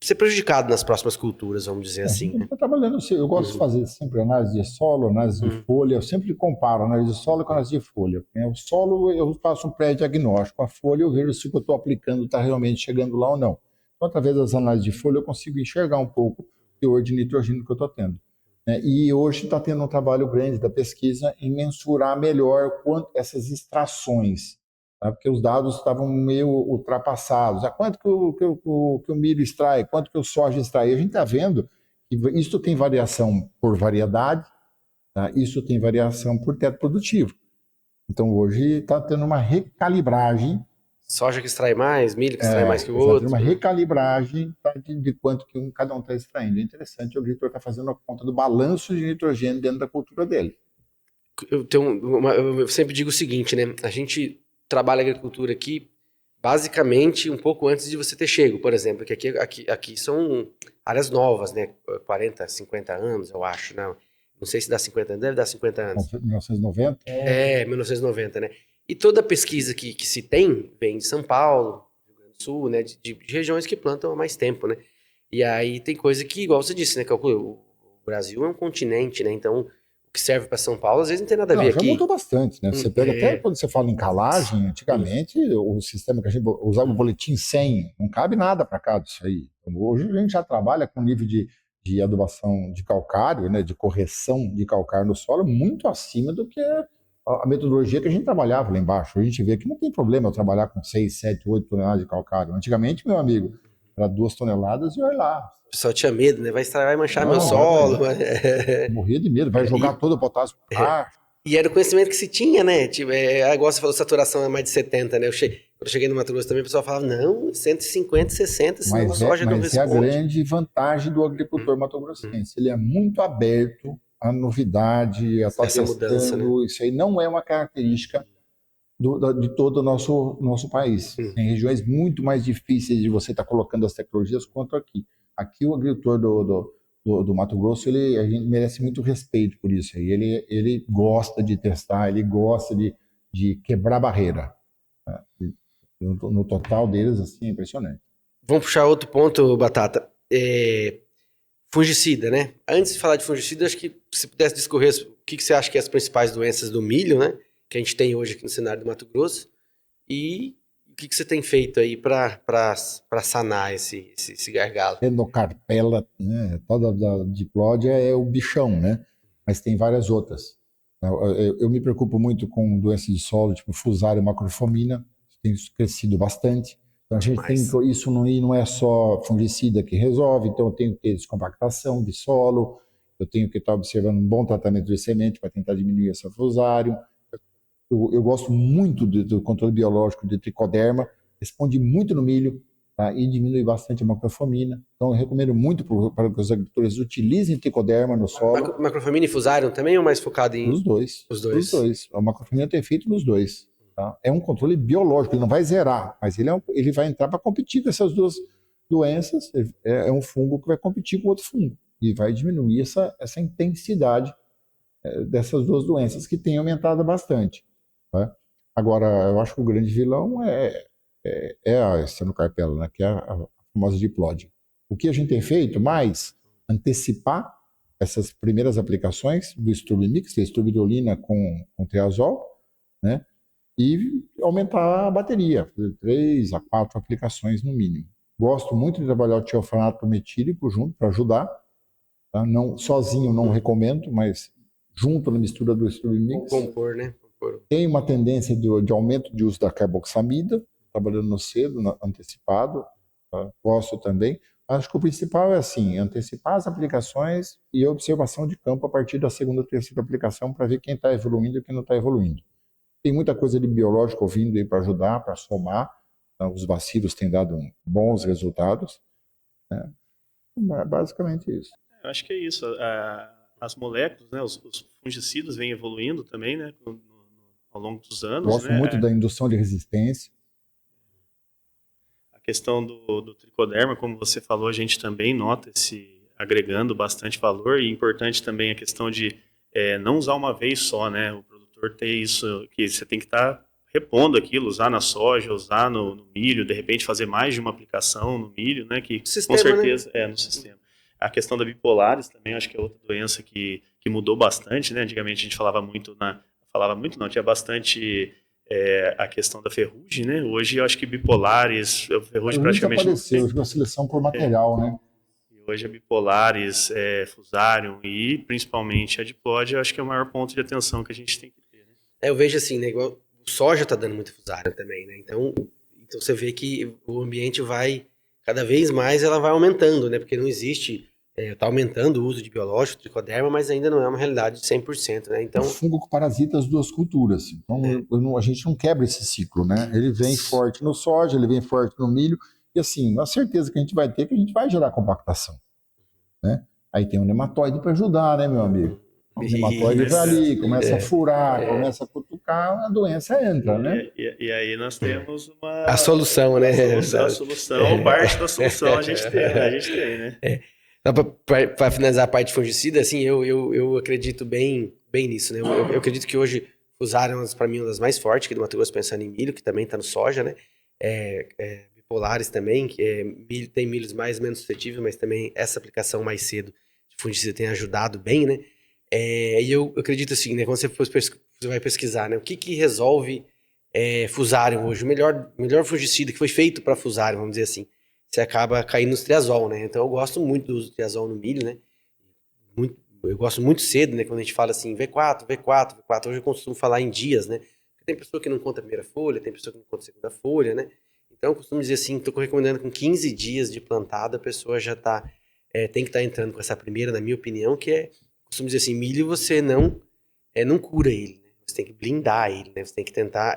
ser prejudicado nas próximas culturas, vamos dizer assim. Né? Trabalhando, eu gosto de fazer sempre análise de solo, análise de folha, eu sempre comparo análise de solo com análise de folha. O solo eu faço um pré-diagnóstico, a folha eu vejo se o que eu estou aplicando está realmente chegando lá ou não. Então, através das análises de folha eu consigo enxergar um pouco o teor de nitrogênio que eu estou tendo. E hoje está tendo um trabalho grande da pesquisa em mensurar melhor quanto essas extrações, tá? Porque os dados estavam meio ultrapassados. Quanto que o milho extrai, quanto que o soja extrai. A gente está vendo que isso tem variação por variedade, tá? Isso tem variação por teto produtivo. Então hoje está tendo uma recalibragem. Soja que extrai mais, milho que extrai mais que o outro. Uma recalibragem, tá, de quanto que cada um está extraindo. É interessante, o agricultor está fazendo a conta do balanço de nitrogênio dentro da cultura dele. Eu sempre digo o seguinte, né? A gente trabalha a agricultura aqui basicamente um pouco antes de você ter chego, por exemplo, que aqui são áreas novas, né? 40, 50 anos, eu acho, não sei se dá 50 anos, deve dar 50 anos. 1990? 1990, né? E toda pesquisa que se tem vem de São Paulo, Rio Grande do Sul, né? De regiões que plantam há mais tempo, né? E aí tem coisa que, igual você disse, né? Que o Brasil é um continente, né? Então, o que serve para São Paulo, às vezes não tem nada a ver Já aqui. mudou bastante, né? Você pega até quando você fala em calagem, antigamente o sistema que a gente usava o boletim 100, não cabe nada para cá disso aí. Hoje a gente já trabalha com nível de adubação de calcário, né? De correção de calcário no solo muito acima do que a metodologia que a gente trabalhava lá embaixo. A gente vê que não tem problema eu trabalhar com 6, 7, 8 toneladas de calcário. Antigamente, meu amigo, era 2 toneladas e olha lá. O pessoal tinha medo, né? Vai manchar Não, meu solo. Morria de medo, vai jogar todo o potássio pro ar. E era o conhecimento que se tinha, né? Tipo, agora você falou saturação é mais de 70, né? Quando eu cheguei no Mato Grosso também, o pessoal falava, não, 150, 60, senão a soja não responde. Mas é a grande vantagem do agricultor mato-grossense. Ele é muito aberto à novidade, a estar testando. Mudança, né? Isso aí não é uma característica de todo o nosso país. Tem regiões muito mais difíceis de você estar colocando as tecnologias quanto aqui. Aqui o agricultor do Mato Grosso, a gente merece muito respeito por isso. Ele gosta de testar, ele gosta de quebrar barreira. No total deles, assim, é impressionante. Vamos puxar outro ponto, Batata. Fungicida, né? Antes de falar de fungicida, acho que se pudesse discorrer o que você acha que é as principais doenças do milho, né? Que a gente tem hoje aqui no cenário do Mato Grosso. E o que você tem feito aí para sanar esse gargalo? Endocarpela, né? Toda da diplódia é o bichão, né? Mas tem várias outras. Eu me preocupo muito com doenças de solo, tipo Fusarium macrofomina, tem crescido bastante. Então a gente tem isso não é só fungicida que resolve, então eu tenho que ter descompactação de solo, eu tenho que estar observando um bom tratamento de semente para tentar diminuir essa Fusarium. Eu gosto muito do controle biológico de tricoderma, responde muito no milho, tá? E diminui bastante a macrofomina. Então eu recomendo muito para que os agricultores utilizem tricoderma no solo. Macrofomina e Fusarium também ou mais focado em... Os dois. Os dois. Os dois. A macrofomina tem efeito nos dois. Tá? É um controle biológico, ele não vai zerar, mas ele vai entrar para competir com essas duas doenças. É um fungo que vai competir com outro fungo e vai diminuir essa intensidade dessas duas doenças que tem aumentado bastante. Tá? Agora, eu acho que o grande vilão é a Estenocarpela, né? Que é a famosa diplódia. O que a gente tem feito mais? Antecipar essas primeiras aplicações do Estrubimix, da estrubirolina com triazol, né? E aumentar a bateria, fazer 3 a 4 aplicações no mínimo. Gosto muito de trabalhar o tiofanato metílico junto para ajudar. Tá? Não, sozinho não recomendo, mas junto na mistura do Estrubimix. Compor, né? Tem uma tendência de aumento de uso da carboxamida, trabalhando no cedo, antecipado. Tá? Gosto também. Acho que o principal é assim, antecipar as aplicações e a observação de campo a partir da segunda ou terceira aplicação para ver quem está evoluindo e quem não está evoluindo. Tem muita coisa de biológico vindo aí para ajudar, para somar. Então, os bacilos têm dado bons resultados. Né? É basicamente isso. Eu acho que é isso. As moléculas, né, os fungicidas vêm evoluindo também, né, ao longo dos anos. Gosto muito da indução de resistência. A questão do tricoderma, como você falou, a gente também nota esse agregando bastante valor. E importante também a questão de não usar uma vez só, né? O produtor ter isso, que você tem que estar repondo aquilo, usar na soja, usar no milho, de repente fazer mais de uma aplicação no milho, né? Que sistema, com certeza né? No sistema. A questão da bipolares também, acho que é outra doença que mudou bastante, né? Antigamente a gente tinha bastante a questão da ferrugem, né? Hoje eu acho que bipolares, a ferrugem praticamente desapareceu, hoje é uma seleção por material, né? Hoje a bipolares, Fusarium e principalmente a diplódia, eu acho que é o maior ponto de atenção que a gente tem que ter. Né? Eu vejo assim, né? Igual o soja tá dando muito Fusarium também, né? Então você vê que o ambiente cada vez mais ela vai aumentando, né? Porque não existe, tá aumentando o uso de biológico, tricoderma, mas ainda não é uma realidade de 100%, né? Então, o fungo que parasita as duas culturas. Então a gente não quebra esse ciclo, né? Ele vem forte no soja, ele vem forte no milho, e assim, a certeza que a gente vai ter é que a gente vai gerar compactação, né? Aí tem um nematóide para ajudar, né, meu amigo? O reumatóide vai ali, começa a furar, começa a cutucar, a doença entra, né? E aí nós temos A solução, né? A solução, parte da solução a gente tem, né? Para finalizar a parte de fungicida, assim, eu acredito bem nisso, né? Eu acredito que hoje Fusarium é, para mim, uma das mais fortes aqui do Mato Grosso, pensando em milho, que também está no soja, né? Bipolares também, que tem milhos mais ou menos suscetíveis, mas também essa aplicação mais cedo de fungicida tem ajudado bem, né? E eu acredito assim, né? Quando você vai pesquisar, né? O que resolve Fusarium hoje? O melhor fungicida que foi feito para Fusarium, vamos dizer assim. Você acaba caindo no triazol, né? Então eu gosto muito do uso do triazol no milho, né? Eu gosto muito cedo, né? Quando a gente fala assim, V4. Hoje eu costumo falar em dias, né? Tem pessoa que não conta a primeira folha, tem pessoa que não conta a segunda folha, né? Então eu costumo dizer assim, estou recomendando com 15 dias de plantado, a pessoa já tem que estar entrando com essa primeira, na minha opinião, que costumo dizer assim, milho você não cura ele, né? Você tem que blindar ele, né? Você tem que tentar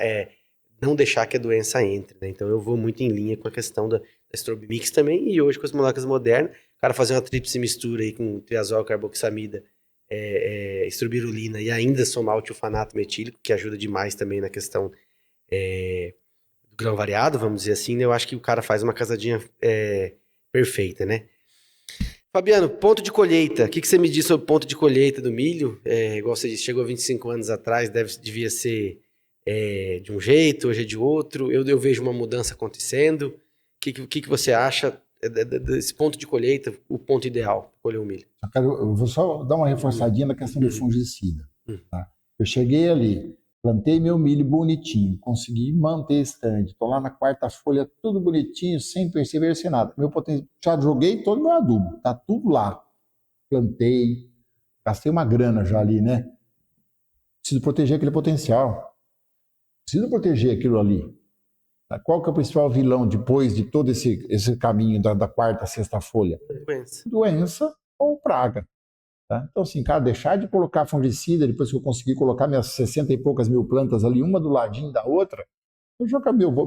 não deixar que a doença entre, né? Então eu vou muito em linha com a questão da Strobimix também, e hoje com as moléculas modernas, o cara fazer uma tríplice mistura aí com triazol, carboxamida, estrobirulina e ainda somar o tiofanato metílico, que ajuda demais também na questão do grão variado, vamos dizer assim, né? Eu acho que o cara faz uma casadinha perfeita, né? Fabiano, ponto de colheita. O que você me diz sobre o ponto de colheita do milho? Igual você disse, chegou 25 anos atrás, devia ser de um jeito, hoje é de outro. Eu vejo uma mudança acontecendo. O que você acha desse ponto de colheita, o ponto ideal para colher o milho? Eu vou só dar uma reforçadinha na questão do fungicida. Tá? Eu cheguei ali, plantei meu milho bonitinho, consegui manter estande, estou lá na quarta folha, tudo bonitinho, sem perceber, sem nada. Já joguei todo o meu adubo, tá tudo lá. Plantei, gastei uma grana já ali, né? Preciso proteger aquele potencial. Preciso proteger aquilo ali. Qual que é o principal vilão depois de todo esse caminho da quarta, sexta folha? Doença ou praga. Tá? Então, assim, cara, deixar de colocar fungicida depois que eu consegui colocar minhas 60 e poucas mil plantas ali, uma do ladinho da outra,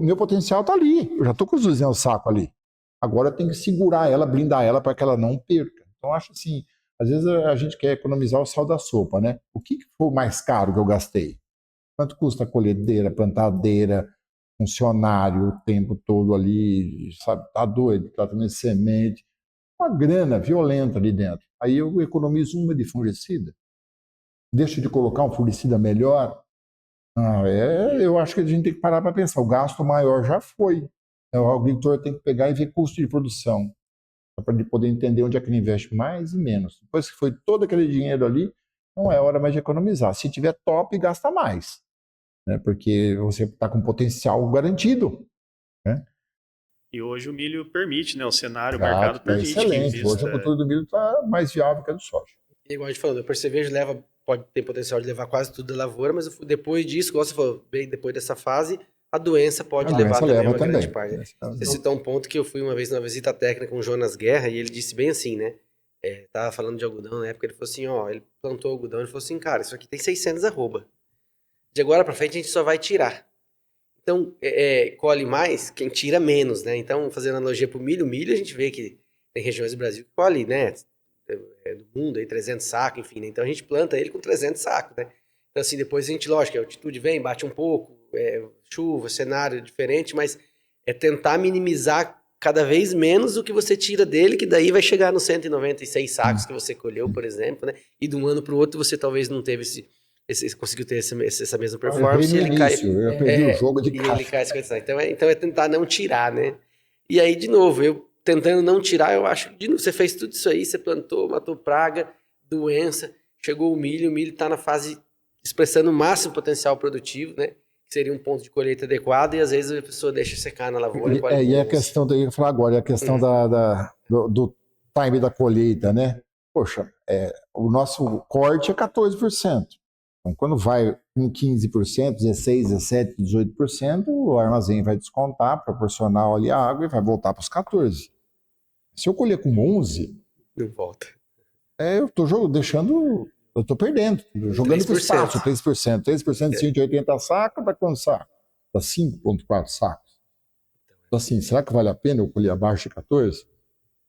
meu potencial está ali. Eu já estou com os 200 sacos ali. Agora eu tenho que segurar ela, blindar ela para que ela não perca. Então, acho assim, às vezes a gente quer economizar o sal da sopa, né? O que foi o mais caro que eu gastei? Quanto custa a colhedeira, plantadeira, funcionário o tempo todo ali, sabe? Tá doido, tratamento de semente. Uma grana violenta ali dentro. Aí eu economizo uma de fungicida. Deixo de colocar um fungicida melhor. Eu acho que a gente tem que parar para pensar. O gasto maior já foi. O agricultor tem que pegar e ver custo de produção. Para ele poder entender onde é que ele investe mais e menos. Depois que foi todo aquele dinheiro ali, não é hora mais de economizar. Se tiver top, gasta mais. Né? Porque você está com potencial garantido. Né? E hoje o milho permite, né? O cenário, o mercado permite. Excelente. Hoje a cultura do milho está mais viável que a do soja. Igual a gente falou, o percevejo pode ter potencial de levar quase tudo da lavoura, mas depois disso, igual você falou, bem depois dessa fase, a doença pode levar também uma grande parte. Você citou um ponto que eu fui uma vez numa visita técnica com o Jonas Guerra e ele disse bem assim, né? Tava falando de algodão na época, ele falou assim, ele plantou algodão, ele falou assim, cara, isso aqui tem 600 arroba. De agora pra frente a gente só vai tirar. Então, colhe mais quem tira menos, né? Então, fazendo analogia pro milho, a gente vê que tem regiões do Brasil que colhe, né? Do mundo, aí 300 sacos, enfim, né? Então a gente planta ele com 300 sacos, né? Então, assim, depois a gente, lógico, a altitude vem, bate um pouco, chuva, cenário diferente, mas é tentar minimizar cada vez menos o que você tira dele, que daí vai chegar nos 196 sacos que você colheu, por exemplo, né? E de um ano para o outro você talvez não teve conseguiu ter essa mesma performance. Eu perdi o jogo de caixa. Então é tentar não tirar, né? E aí, de novo, eu tentando não tirar, eu acho que você fez tudo isso aí, você plantou, matou praga, doença, chegou o milho está na fase expressando o máximo potencial produtivo, né? Que seria um ponto de colheita adequado, e às vezes a pessoa deixa secar na lavoura. E a questão daí, eu ia falar agora, a questão do time da colheita, né? Poxa, o nosso corte é 14%. Então, quando vai com 15%, 16%, 17%, 18%, o armazém vai descontar, proporcional ali à água, e vai voltar para os 14%. Se eu colher com 11%, não volta. Eu estou perdendo, jogando para o espaço, 3%. 3% de 180 sacos, dá quantos sacos? Dá 5,4 sacos. Então, assim, será que vale a pena eu colher abaixo de 14%?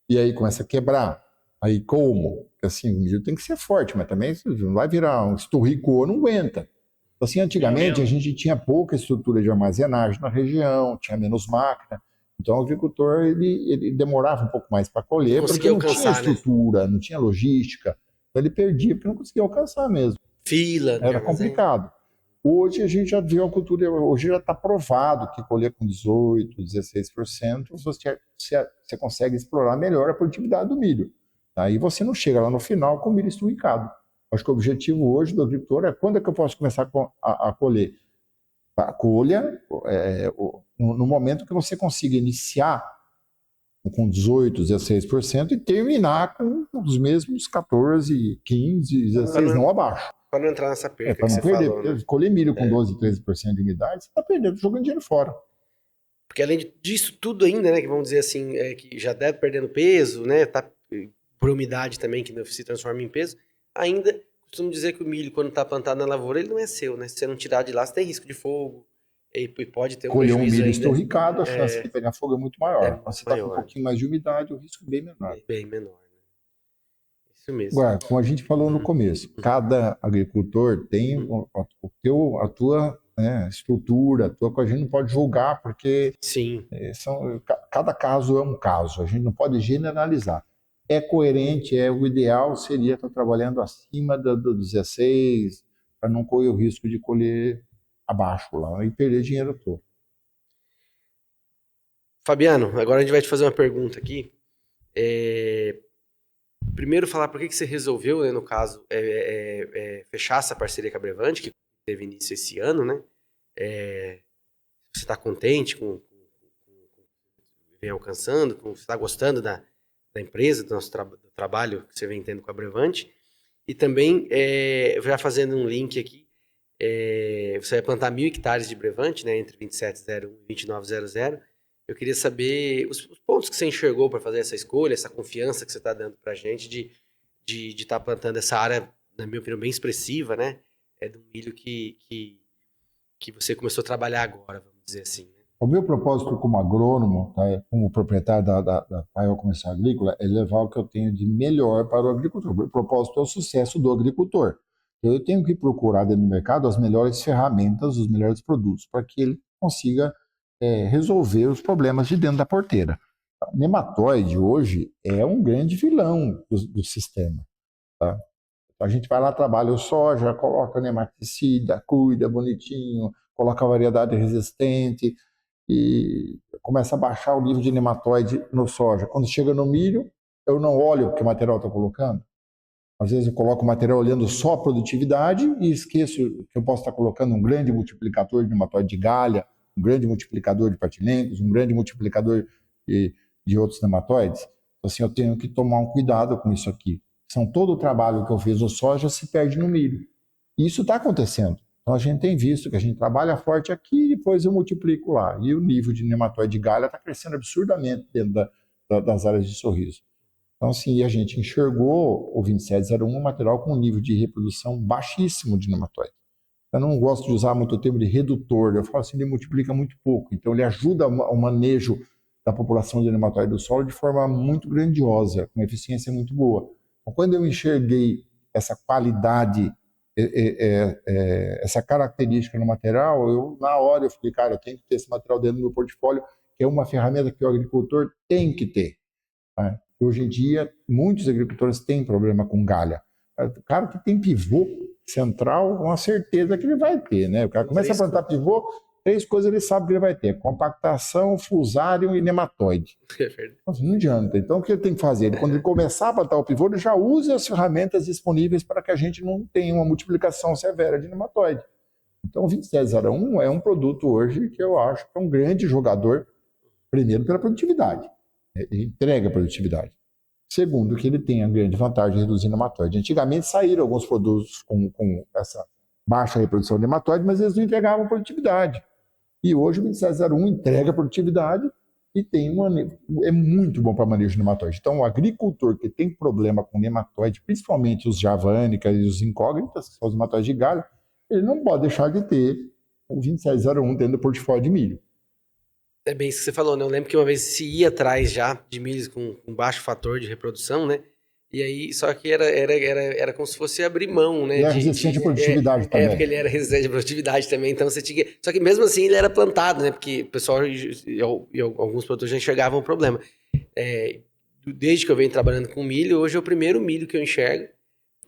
E aí começa a quebrar. Aí como? Porque assim, o milho tem que ser forte, mas também não vai virar um esturricô, não aguenta. Então, assim, antigamente a gente tinha pouca estrutura de armazenagem na região, tinha menos máquina. Então o agricultor ele demorava um pouco mais para colher, porque não tinha estrutura, não tinha logística. Então ele perdia porque não conseguia alcançar mesmo. Fila, era complicado. Hoje a gente já viu a cultura, hoje já está provado que colher com 18%, 16%, você consegue explorar melhor a produtividade do milho. Aí você não chega lá no final com o milho esturricado. Acho que o objetivo hoje do agricultor é quando é que eu posso começar a colher? A colha no momento que você consiga iniciar com 18%, 16% e terminar com os mesmos 14%, 15%, 16%, não abaixo. Para não entrar nessa perda que você falou. Né? Colher milho com 12%, 13% de umidade, você está perdendo, jogando dinheiro fora. Porque além disso tudo ainda, né, que vamos dizer assim, que já deve perdendo peso, né, tá por umidade também, que se transforma em peso, ainda costumo dizer que o milho, quando está plantado na lavoura, ele não é seu, né? Se você não tirar de lá, você tem risco de fogo, e pode ter um prejuízo ainda. Colher um milho esturricado, a chance de pegar fogo é muito maior. Mas você está com um pouquinho mais de umidade, o risco é bem menor. Bem menor, né? Isso mesmo. Agora, como a gente falou no começo, cada agricultor tem a tua estrutura, a gente não pode julgar, porque cada caso é um caso, a gente não pode generalizar. É coerente, o ideal seria estar trabalhando acima do 16, para não correr o risco de colher abaixo lá e perder dinheiro todo. Fabiano, agora a gente vai te fazer uma pergunta aqui. Primeiro falar por que você resolveu, né, no caso, fechar essa parceria com a Brevante, que teve início esse ano, né? Você está contente com o que vem alcançando, você está gostando da empresa, do nosso trabalho que você vem tendo com a Brevante. E também, já fazendo um link aqui, você vai plantar 1.000 hectares de Brevante, né, entre 2701 e 2900. Eu queria saber os pontos que você enxergou para fazer essa escolha, essa confiança que você está dando para a gente de estar plantando essa área, na minha opinião, bem expressiva, né? Do milho que você começou a trabalhar agora, vamos dizer assim. Né? O meu propósito como agrônomo, como proprietário da Paiol Comercial Agrícola, é levar o que eu tenho de melhor para o agricultor. O meu propósito é o sucesso do agricultor. Eu tenho que procurar dentro do mercado as melhores ferramentas, os melhores produtos, para que ele consiga resolver os problemas de dentro da porteira. O nematóide hoje é um grande vilão do sistema. Tá? A gente vai lá, trabalha o soja, coloca nematicida, cuida bonitinho, coloca a variedade resistente e começa a baixar o nível de nematóide no soja. Quando chega no milho, eu não olho o que o material está colocando. Às vezes eu coloco o material olhando só a produtividade e esqueço que eu posso estar colocando um grande multiplicador de nematóide de galha, um grande multiplicador de patilencos, um grande multiplicador de outros nematóides. Então, assim, eu tenho que tomar um cuidado com isso aqui. Todo o trabalho que eu fiz no soja se perde no milho. E isso está acontecendo. Então a gente tem visto que a gente trabalha forte aqui e depois eu multiplico lá. E o nível de nematóide de galha está crescendo absurdamente dentro das áreas de sorriso. Então, assim, a gente enxergou o 2701 um material com um nível de reprodução baixíssimo de nematóide. Eu não gosto de usar muito o termo de redutor. Eu falo assim, ele multiplica muito pouco. Então ele ajuda o manejo da população de nematóide do solo de forma muito grandiosa, com eficiência muito boa. Quando eu enxerguei essa qualidade, essa característica no material, na hora eu falei, cara, eu tenho que ter esse material dentro do meu portfólio, que é uma ferramenta que o agricultor tem que ter. Né? Hoje em dia, muitos agricultores têm problema com galha. O cara que tem pivô central, uma certeza que ele vai ter. Né? O cara começa a plantar pivô, 3 coisas ele sabe que ele vai ter: compactação, fusário e nematóide. Não adianta. Então, o que ele tem que fazer? Quando ele começar a plantar o pivô, ele já usa as ferramentas disponíveis para que a gente não tenha uma multiplicação severa de nematóide. Então, o 2701 é um produto hoje que eu acho que é um grande jogador, primeiro, pela produtividade. Ele entrega produtividade. Segundo, que ele tem a grande vantagem de reduzir nematóide. Antigamente saíram alguns produtos com essa baixa reprodução de nematóide, mas eles não entregavam produtividade. E hoje o 2701 entrega produtividade e é muito bom para manejo de nematóide. Então, o agricultor que tem problema com nematóide, principalmente os javânicas e os incógnitas, que são os nematóides de galho, ele não pode deixar de ter o 2701 dentro do portfólio de milho. É bem isso que você falou, né? Eu lembro que uma vez se ia atrás já de milhos com baixo fator de reprodução, né? E aí, só que era como se fosse abrir mão, né? E era resistente à produtividade também. Porque ele era resistente à produtividade também, então você tinha que... Só que mesmo assim ele era plantado, né? Porque o pessoal e alguns produtores já enxergavam o problema. Desde que eu venho trabalhando com milho, hoje é o primeiro milho que eu enxergo,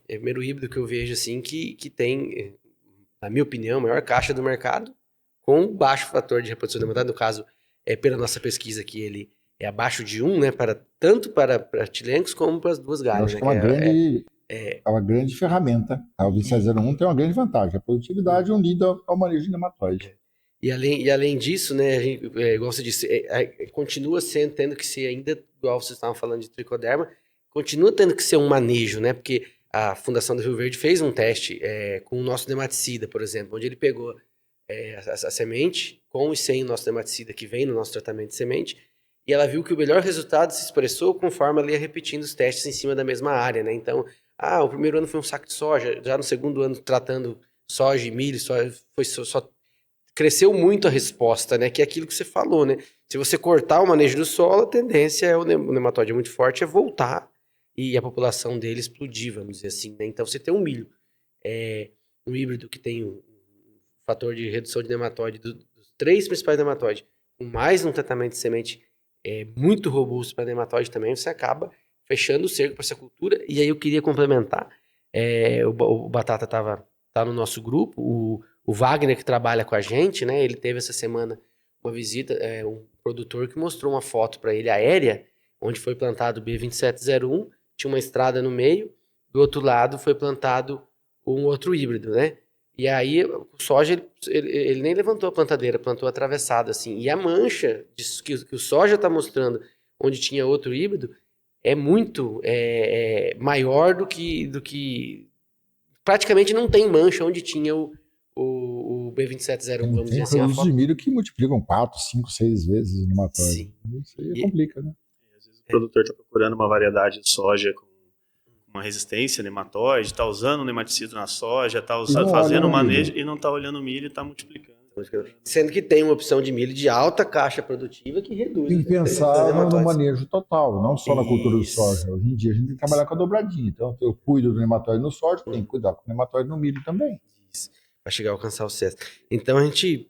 é o primeiro híbrido que eu vejo, assim, que tem, na minha opinião, a maior caixa do mercado, com baixo fator de reprodução demandada. No caso, pela nossa pesquisa aqui, ele é abaixo de 1, né, tanto para tilencos como para as duas galhas. Eu acho que é uma grande ferramenta. O 2701 tem uma grande vantagem. A produtividade unida ao manejo de nematóide. E além disso, né, igual você disse, continua tendo que ser ainda, igual vocês estavam falando de tricoderma, continua tendo que ser um manejo, né, porque a Fundação do Rio Verde fez um teste com o nosso nematicida, por exemplo, onde ele pegou a semente com e sem o nosso nematicida que vem no nosso tratamento de semente, e ela viu que o melhor resultado se expressou conforme ela ia repetindo os testes em cima da mesma área, né? Então, o primeiro ano foi um saco de soja, já no segundo ano tratando soja e milho, só cresceu muito a resposta, né? Que é aquilo que você falou, né? Se você cortar o manejo do solo, a tendência o nematóide é muito forte, é voltar e a população dele explodir, vamos dizer assim, né? Então, você tem um milho, um híbrido que tem um fator de redução de nematóide dos 3 principais nematóides, com mais um tratamento de semente muito robusto para nematóide também, você acaba fechando o cerco para essa cultura. E aí eu queria complementar, o Batata tá no nosso grupo, o Wagner, que trabalha com a gente, né, ele teve essa semana uma visita, um produtor que mostrou uma foto para ele aérea, onde foi plantado o B2701, tinha uma estrada no meio, do outro lado foi plantado um outro híbrido, né? E aí o soja, ele nem levantou a plantadeira, plantou atravessado, assim. E a mancha que o soja está mostrando, onde tinha outro híbrido, é muito maior do que... Praticamente não tem mancha onde tinha o B2701, vamos dizer assim. Tem produtos de milho que multiplicam 4, 5, 6 vezes o nematóide. Sim. Isso aí complica, né? Às vezes o produtor está procurando uma variedade de soja com uma resistência nematóide, está usando o nematicida na soja, está fazendo o manejo e não está olhando o milho e está multiplicando. Sendo que tem uma opção de milho de alta caixa produtiva que reduz. Tem que pensar no manejo total, não só na cultura do soja. Hoje em dia a gente tem que trabalhar com a dobradinha. Então eu cuido do nematóide no soja, tem que cuidar com o nematóide no milho também. Isso, para chegar a alcançar o sucesso. Então a gente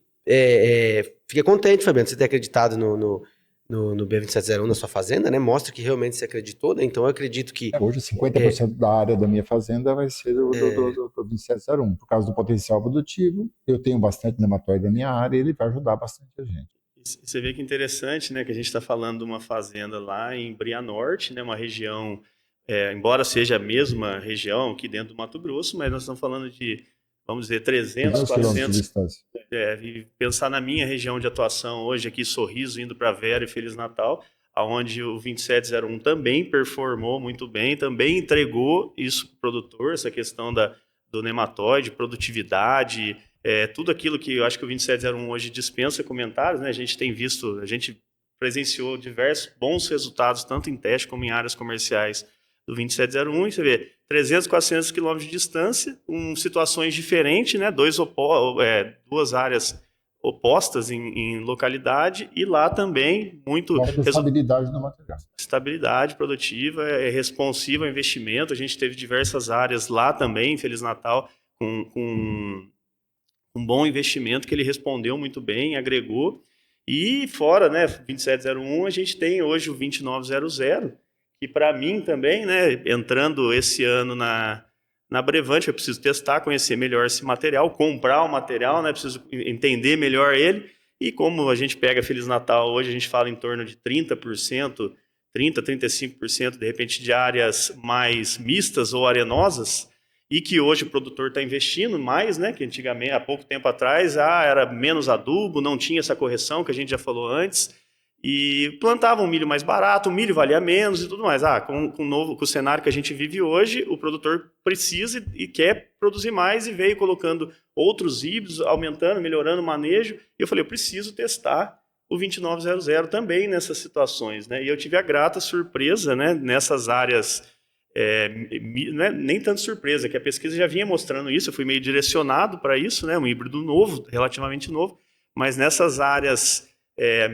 fica contente, Fabiano, você ter acreditado no B2701 na sua fazenda, né? Mostra que realmente você acreditou, né? Então eu acredito que... Hoje 50% da área da minha fazenda vai ser do 2701. Por causa do potencial produtivo, eu tenho bastante nematóide na minha área e ele vai ajudar bastante a gente. E você vê que interessante, né? Que a gente está falando de uma fazenda lá em Brianorte, né? Uma região, embora seja a mesma região aqui dentro do Mato Grosso, mas nós estamos falando de, vamos dizer, 300, 400... e pensar na minha região de atuação hoje aqui, Sorriso, indo para Vera e Feliz Natal, onde o 2701 também performou muito bem, também entregou isso para o produtor, essa questão do nematóide, produtividade, tudo aquilo que eu acho que o 2701 hoje dispensa comentários, né? A gente tem visto, a gente presenciou diversos bons resultados, tanto em teste como em áreas comerciais do 2701, e você vê 300, 400 quilômetros de distância, com situações diferentes, né? Duas áreas opostas em localidade, e lá também muito... Estabilidade no material. Estabilidade produtiva, responsiva ao investimento. A gente teve diversas áreas lá também, em Feliz Natal, com um bom investimento, que ele respondeu muito bem, agregou. E fora, né, 2701, a gente tem hoje o 2900, que para mim também, né, entrando esse ano na Brevante, eu preciso testar, conhecer melhor esse material, comprar o material, né, preciso entender melhor ele, e como a gente pega Feliz Natal hoje, a gente fala em torno de 30%, 35% de repente de áreas mais mistas ou arenosas, e que hoje o produtor está investindo mais, né, que antigamente, há pouco tempo atrás, era menos adubo, não tinha essa correção que a gente já falou antes, e plantavam milho mais barato, o milho valia menos e tudo mais. Com o cenário que a gente vive hoje, o produtor precisa e quer produzir mais, e veio colocando outros híbridos, aumentando, melhorando o manejo. E eu falei, eu preciso testar o 2900 também nessas situações, né? E eu tive a grata surpresa, né, nessas áreas, nem tanto surpresa, que a pesquisa já vinha mostrando isso, eu fui meio direcionado para isso, né, um híbrido novo, relativamente novo, mas nessas áreas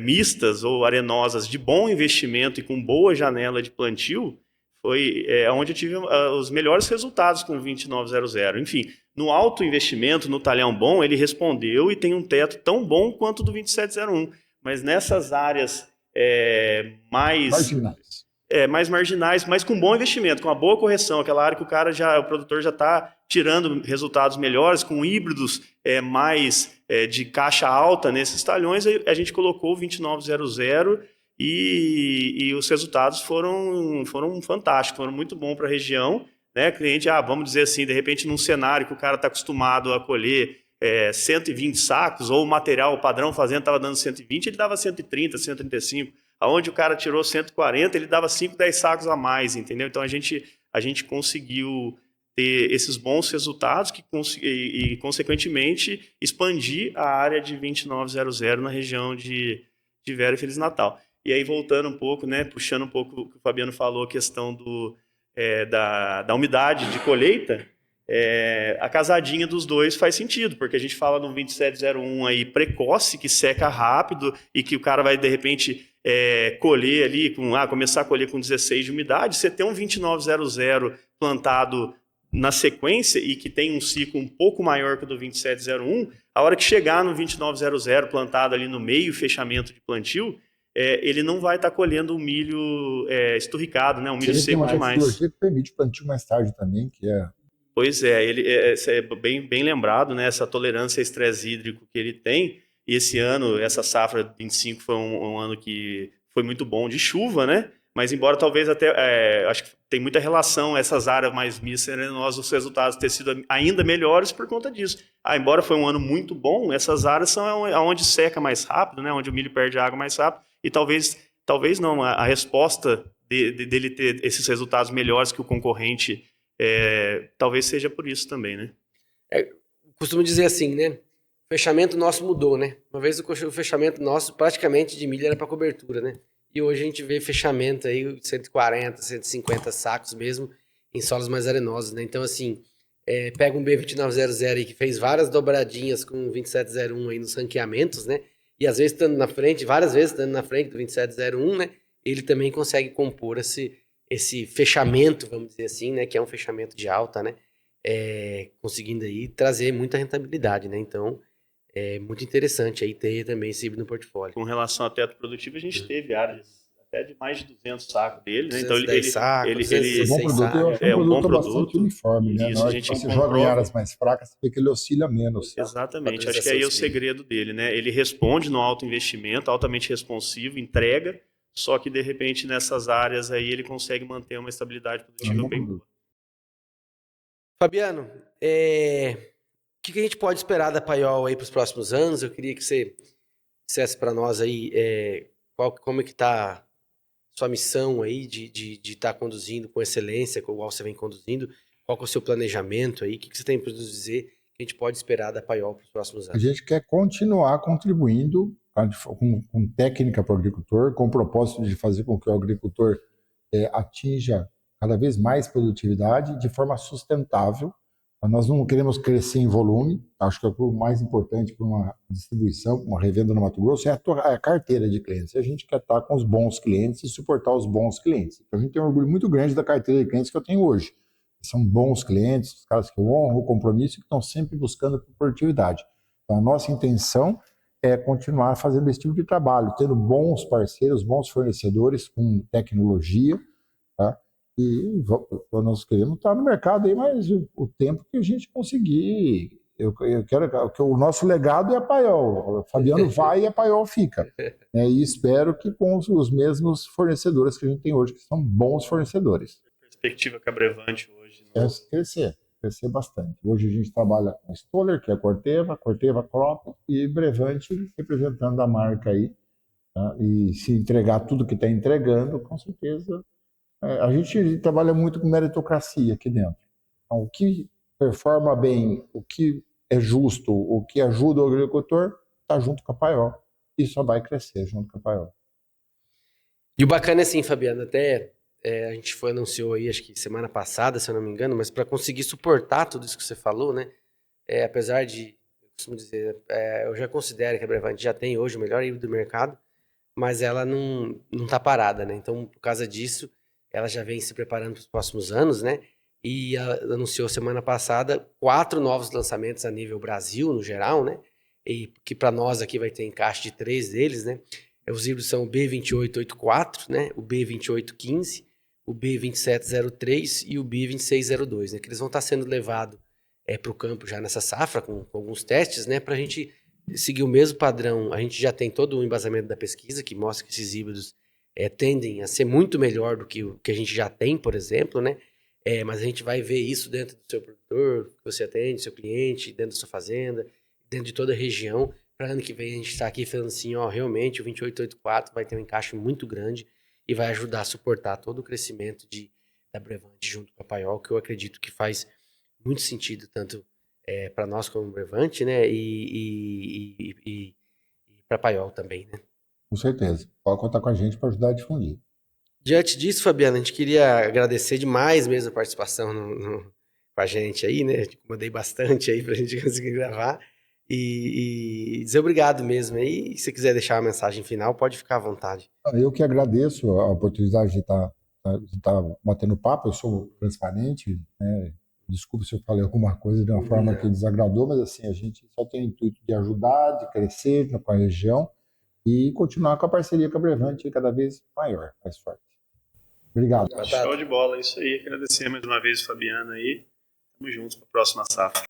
mistas ou arenosas de bom investimento e com boa janela de plantio, foi onde eu tive os melhores resultados com o 2900. Enfim, no alto investimento, no talhão bom, ele respondeu e tem um teto tão bom quanto o do 2701. Mas nessas áreas mais marginais, mas com bom investimento, com uma boa correção, aquela área que o produtor já está tirando resultados melhores, com híbridos de caixa alta nesses talhões, a gente colocou o 2900 e os resultados foram fantásticos, foram muito bons para a região, né? Cliente, vamos dizer assim, de repente num cenário que o cara está acostumado a colher 120 sacos, ou o material, o padrão fazenda estava dando 120, ele dava 130, 135. Aonde o cara tirou 140, ele dava 5, 10 sacos a mais, entendeu? Então a gente conseguiu ter esses bons resultados e, consequentemente, expandir a área de 2900 na região de Vera e Feliz Natal. E aí, voltando um pouco, né, puxando um pouco o que o Fabiano falou, a questão da umidade de colheita, a casadinha dos dois faz sentido, porque a gente fala no 2701 aí precoce, que seca rápido e que o cara vai, de repente, colher ali, começar a colher com 16 de umidade. Você tem um 2900 plantado na sequência e que tem um ciclo um pouco maior que o do 2701, a hora que chegar no 2900 plantado ali no meio, fechamento de plantio, ele não vai estar colhendo o milho esturricado, né? Um milho seco demais. Tem uma tecnologia que permite plantio mais tarde também, que é... Pois é bem lembrado, né? Essa tolerância a estresse hídrico que ele tem. E esse ano, essa safra 25 foi um ano que foi muito bom de chuva, né? Mas embora talvez até, acho que tem muita relação essas áreas mais serenosas, os resultados ter sido ainda melhores por conta disso. Embora foi um ano muito bom, essas áreas são onde seca mais rápido, né? Onde o milho perde água mais rápido. E talvez não, a resposta dele ter esses resultados melhores que o concorrente, talvez seja por isso também, né? Costumo dizer assim, né? O fechamento nosso mudou, né? Uma vez o fechamento nosso praticamente de milho era para cobertura, né? E hoje a gente vê fechamento aí de 140, 150 sacos mesmo em solos mais arenosos, né? Então, assim, pega um B2900 aí que fez várias dobradinhas com o 2701 aí nos ranqueamentos, né? E às vezes estando na frente, várias vezes estando na frente do 2701, né? Ele também consegue compor esse fechamento, vamos dizer assim, né? Que é um fechamento de alta, né? Conseguindo aí trazer muita rentabilidade, né? Então, é muito interessante aí ter também esse híbrido no portfólio. Com relação ao teto produtivo, a gente teve áreas até de mais de 200 sacos dele, né? Então é um bom produto bastante uniforme, né? Isso, a gente você joga em áreas mais fracas, você vê que ele oscila menos. Exatamente, acho que aí é o segredo dele, né? Ele responde no alto investimento, altamente responsivo, entrega, só que de repente nessas áreas aí ele consegue manter uma estabilidade produtiva bem boa. Fabiano, o que a gente pode esperar da Paiol aí para os próximos anos? Eu queria que você dissesse para nós aí como é que está sua missão aí de estar conduzindo com excelência, qual você vem conduzindo, qual que é o seu planejamento aí, o que você tem para nos dizer que a gente pode esperar da Paiol para os próximos anos? A gente quer continuar contribuindo com técnica para o agricultor, com o propósito de fazer com que o agricultor atinja cada vez mais produtividade de forma sustentável. Nós não queremos crescer em volume, acho que o mais importante para uma distribuição, uma revenda no Mato Grosso é a carteira de clientes. A gente quer estar com os bons clientes e suportar os bons clientes. Então, a gente tem um orgulho muito grande da carteira de clientes que eu tenho hoje. São bons clientes, os caras que honram o compromisso e que estão sempre buscando produtividade. Então, a nossa intenção é continuar fazendo esse tipo de trabalho, tendo bons parceiros, bons fornecedores com tecnologia, tá? E nós queremos estar no mercado aí, mas o tempo que a gente conseguir. Eu quero que o nosso legado é a Paiol. O Fabiano vai e a Paiol fica. E espero que com os mesmos fornecedores que a gente tem hoje, que são bons fornecedores. A perspectiva que a Brevante hoje... Crescer bastante. Hoje a gente trabalha com Stoller, que é a Corteva Crop, e Brevante representando a marca aí. Tá? E se entregar tudo que está entregando, com certeza... A gente trabalha muito com meritocracia aqui dentro. Então, o que performa bem, o que é justo, o que ajuda o agricultor, está junto com a Paiol. E só vai crescer junto com a Paiol. E o bacana é assim, Fabiano, até a gente anunciou aí, acho que semana passada, se eu não me engano, mas para conseguir suportar tudo isso que você falou, né? Apesar de, eu costumo dizer, eu já considero que a Brevante já tem hoje o melhor híbrido do mercado, mas ela não está parada, né? Então, por causa disso, ela já vem se preparando para os próximos anos, né? E anunciou semana passada 4 novos lançamentos a nível Brasil, no geral, né? E que para nós aqui vai ter encaixe de 3 deles, né? Os híbridos são o B2884, né? O B2815, o B2703 e o B2602, né? Que eles vão estar sendo levados para o campo já nessa safra, com alguns testes, né? Para a gente seguir o mesmo padrão. A gente já tem todo o embasamento da pesquisa que mostra que esses híbridos tendem a ser muito melhor do que o que a gente já tem, por exemplo, né? Mas a gente vai ver isso dentro do seu produtor, que você atende, seu cliente, dentro da sua fazenda, dentro de toda a região. Para ano que vem a gente está aqui falando assim, ó, realmente o 2884 vai ter um encaixe muito grande e vai ajudar a suportar todo o crescimento da Brevante junto com a Paiol, que eu acredito que faz muito sentido, tanto para nós como Brevante, né, e para a Paiol também, né. Com certeza. Pode contar com a gente para ajudar a difundir. Diante disso, Fabiano, a gente queria agradecer demais mesmo a participação com a gente aí, né? Mandei bastante aí pra gente conseguir gravar. E dizer obrigado mesmo aí. Se você quiser deixar uma mensagem final, pode ficar à vontade. Eu que agradeço a oportunidade de estar batendo papo. Eu sou transparente, né? Desculpe se eu falei alguma coisa de uma forma que desagradou, mas assim, a gente só tem o intuito de ajudar, de crescer com a região e continuar com a parceria com a Brevante cada vez maior, mais forte. Obrigado. Show de bola, isso aí. Agradecer mais uma vez o Fabiano aí. Tamo juntos para a próxima safra.